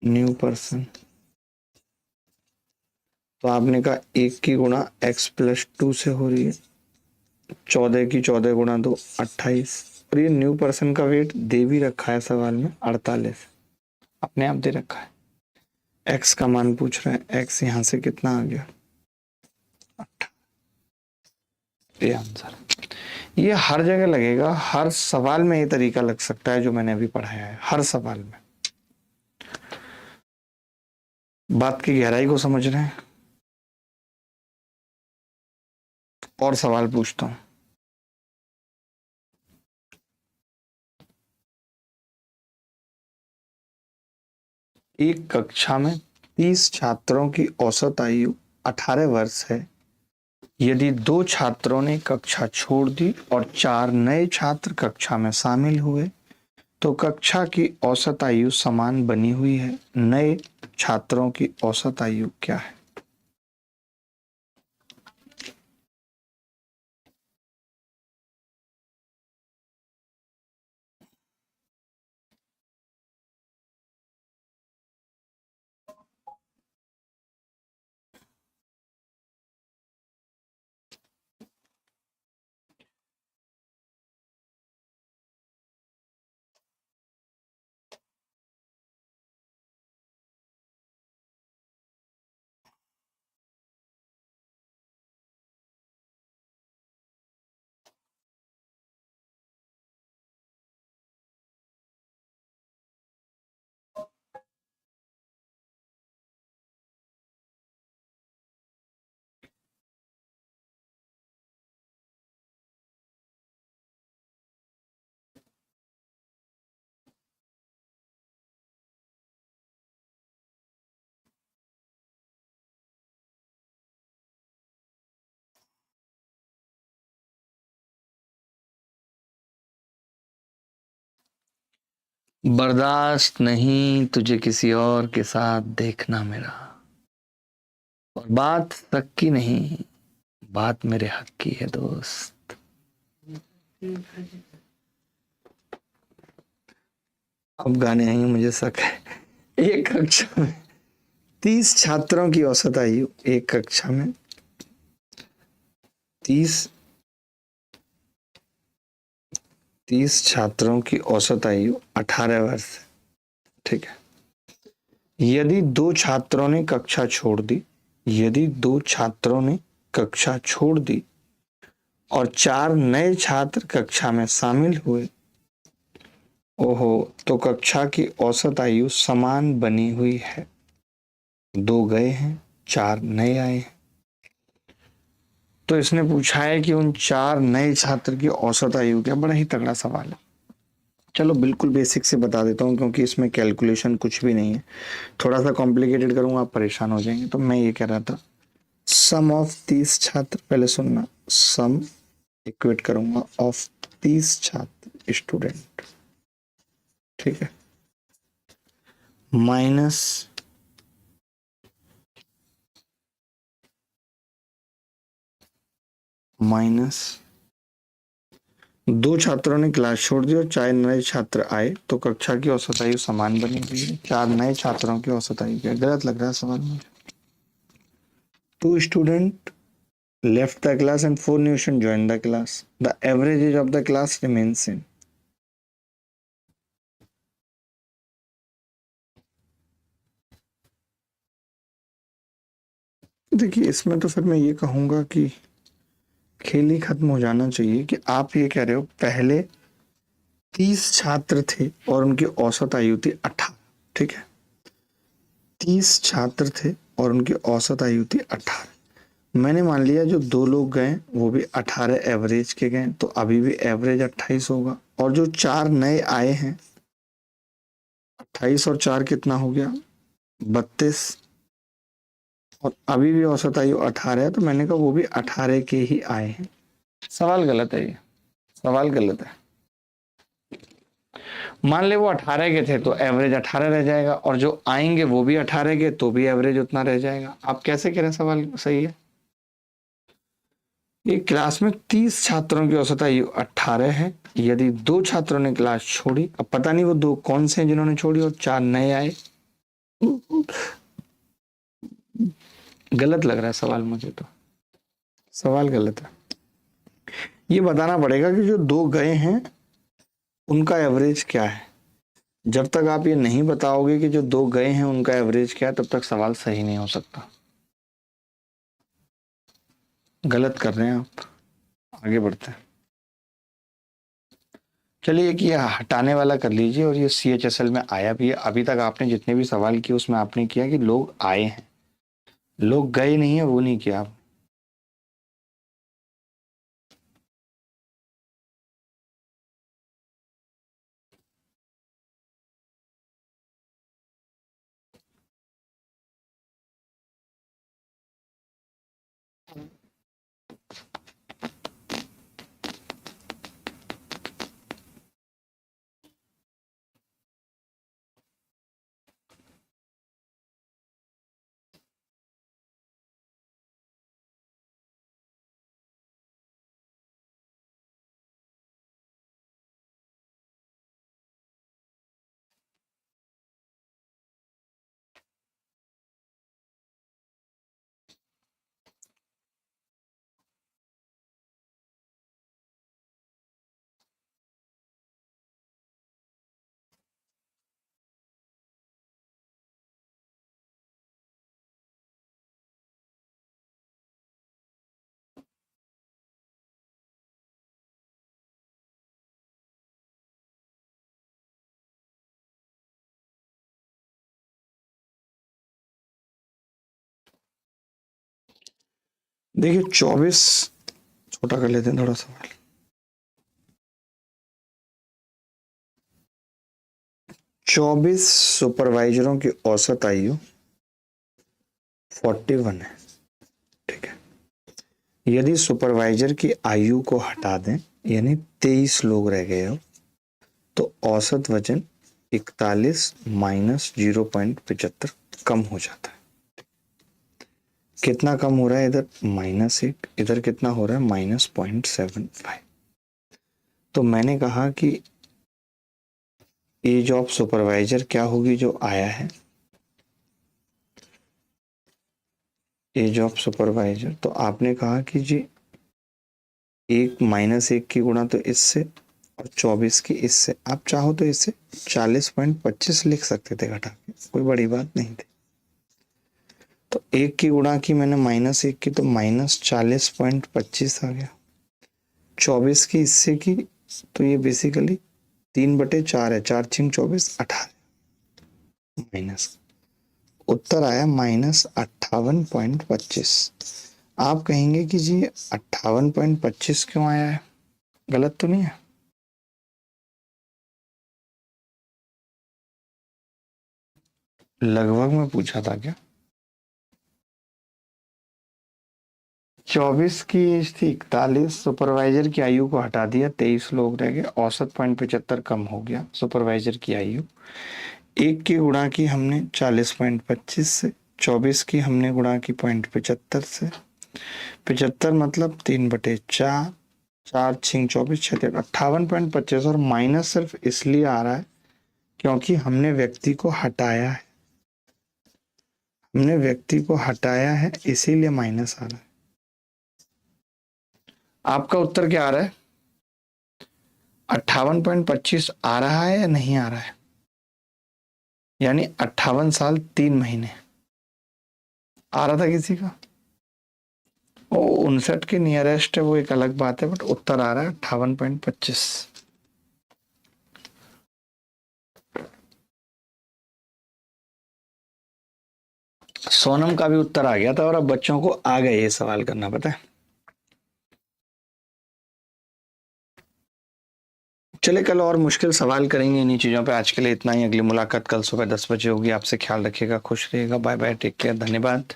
new person. तो आपने कहा 1 की गुणा x प्लस 2 से हो रही है, 14 की 14 गुणा 2 28, और ये न्यू पर्सन का वेट दे भी रखा है सवाल में 48, अपने आप दे रखा है। x का मान पूछ रहा है, x यहां से कितना आ गया 8, ये आंसर। ये हर जगह लगेगा, हर सवाल में ये तरीका लग सकता है जो मैंने अभी पढ़ाया है, हर सवाल में। बात की गहराई को समझ रहे हैं? और सवाल पूछता हूं। एक कक्षा में 30 छात्रों की औसत आयु 18 वर्ष है। यदि 2 छात्रों ने कक्षा छोड़ दी और 4 नए छात्र कक्षा में शामिल हुए तो कक्षा की औसत आयु समान बनी हुई है। नए छात्रों की औसत आयु क्या है? बर्दाश्त नहीं तुझे किसी और के साथ देखना मेरा, और बात शक की नहीं, बात मेरे हक की है दोस्त। अब गाने आएंगे मुझे शक है। एक कक्षा में 30 छात्रों की औसत आयु, एक कक्षा में 30 छात्रों की औसत आयु 18 वर्ष, ठीक है। यदि 2 छात्रों ने कक्षा छोड़ दी, यदि 2 छात्रों ने कक्षा छोड़ दी और 4 नए छात्र कक्षा में शामिल हुए, ओहो, तो कक्षा की औसत आयु समान बनी हुई है। 2 गए हैं, 4 नए आए हैं। तो इसने पूछा है कि उन 4 नए छात्र की औसत आयु क्या। बड़ा ही तगड़ा सवाल है। चलो बिल्कुल बेसिक से बता देता हूँ क्योंकि इसमें कैलकुलेशन कुछ भी नहीं है। थोड़ा सा कॉम्प्लिकेटेड करूंगा आप परेशान हो जाएंगे। तो मैं ये कह रहा था, सम ऑफ 30 छात्र, पहले सुनना, सम इक्वेट करूंगा ऑफ 30 छात्र स्टूडेंट, ठीक है, माइनस माइनस 2 छात्रों ने क्लास छोड़ दी और 4 नए छात्र आए तो कक्षा की औसत आयु समान बनी हुई है। 4 नए छात्रों की औसत आयु क्या? गलत लग रहा है सवाल मुझे। 2 student left the class and 4 new students joined the class. The average age of the class remains same. देखिए इसमें तो फिर मैं ये कहूंगा कि खेल ही खत्म हो जाना चाहिए कि आप ये कह रहे हो पहले 30 छात्र थे और उनकी औसत आयु थी 18, ठीक है। 30 छात्र थे और उनकी औसत आयु थी 18। मैंने मान लिया जो 2 लोग गए वो भी 18 एवरेज के गए, तो अभी भी एवरेज 28 होगा। और जो 4 नए आए हैं, 28 और 4 कितना हो गया, 32। और अभी भी औसत आयु 18 है, तो मैंने कहा वो भी 18 के ही आए हैं। सवाल गलत है, ये सवाल गलत है। मान ले वो 18 के थे तो एवरेज 18 रह जाएगा, और जो आएंगे वो भी 18 के, तो भी एवरेज उतना रह जाएगा। आप कैसे कह रहे हैं सवाल सही है? एक क्लास में 30 छात्रों की औसत आयु 18 है। यदि 2 छात्रों ने क्लास छोड़ी, अब पता नहीं वो 2 कौन से हैं जिन्होंने छोड़ी, और 4 नए आए। गलत लग रहा है सवाल मुझे, तो सवाल गलत है। ये बताना पड़ेगा कि जो 2 गए हैं उनका एवरेज क्या है। जब तक आप ये नहीं बताओगे कि जो 2 गए हैं उनका एवरेज क्या है, तब तक सवाल सही नहीं हो सकता। गलत कर रहे हैं आप। आगे बढ़ते हैं। चलिए कि ये हटाने वाला कर लीजिए, और ये CHSL में आया भी है। अभी तक आपने जितने भी सवाल किए उसमें आपने किया कि लोग आए हैं, लोग गए नहीं है वो नहीं किया आप। देखिए 24, छोटा कर लेते हैं थोड़ा सवाल। 24 सुपरवाइजरों की औसत आयु 41 है, ठीक है। यदि सुपरवाइजर की आयु को हटा दें, यानी 23 लोग रह गए हो, तो औसत वजन 41 माइनस 0.75 कम हो जाता है। कितना कम हो रहा है? इधर -1, इधर कितना हो रहा है? -0.75। तो मैंने कहा कि एज ऑफ सुपरवाइजर क्या होगी जो आया है, एज ऑफ सुपरवाइजर। तो आपने कहा कि जी 1 - 1 की गुणा तो इससे, और 24 की इससे। आप चाहो तो इसे 40.25 लिख सकते थे घटा के, कोई बड़ी बात नहीं थी। तो 1 की गुणा की मैंने -1 की, तो -40.25 आ गया। 24 की इससे की, तो ये बेसिकली 3/4 है, 4×4 = 18 माइनस, उत्तर आया -58.25। आप कहेंगे कि जी 58.25 क्यों आया है, गलत तो नहीं है? लगभग में पूछा था क्या? 24 की एज थी 41, सुपरवाइजर की आयु को हटा दिया, 23 लोग रह गए, औसत 0.75 कम हो गया सुपरवाइजर की आयु। 1 की गुणा की हमने 40.25 से, 24 की हमने गुणा की 0.75 से। 75 मतलब 3/4, 4×6 = 24, 58.25। और माइनस सिर्फ इसलिए आ रहा है क्योंकि हमने व्यक्ति को हटाया है, हमने व्यक्ति को हटाया है, इसीलिए माइनस आ रहा है। आपका उत्तर क्या आ रहा है? 58.25 आ रहा है या नहीं आ रहा है? यानी 58 साल 3 महीने आ रहा था किसी का? वो 59 के नियरेस्ट है, वो एक अलग बात है, बट उत्तर आ रहा है 58.25। सोनम का भी उत्तर आ गया था और अब बच्चों को आ गए ये सवाल करना, पता है। चले कल और मुश्किल सवाल करेंगे इन्हीं चीजों पे। आज के लिए इतना ही। अगली मुलाकात कल सुबह 10 बजे होगी। आपसे ख्याल रखिएगा, खुश रहिएगा। बाय बाय, टेक केयर, धन्यवाद।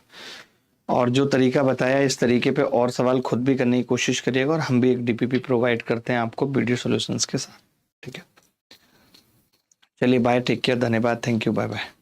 और जो तरीका बताया इस तरीके पे और सवाल खुद भी करने की कोशिश करिएगा, और हम भी एक डीपीपी प्रोवाइड करते हैं आपको वीडियो सॉल्यूशंस के साथ, ठीक है। चलिए बाय, टेक केयर, धन्यवाद, थैंक यू, बाय बाय।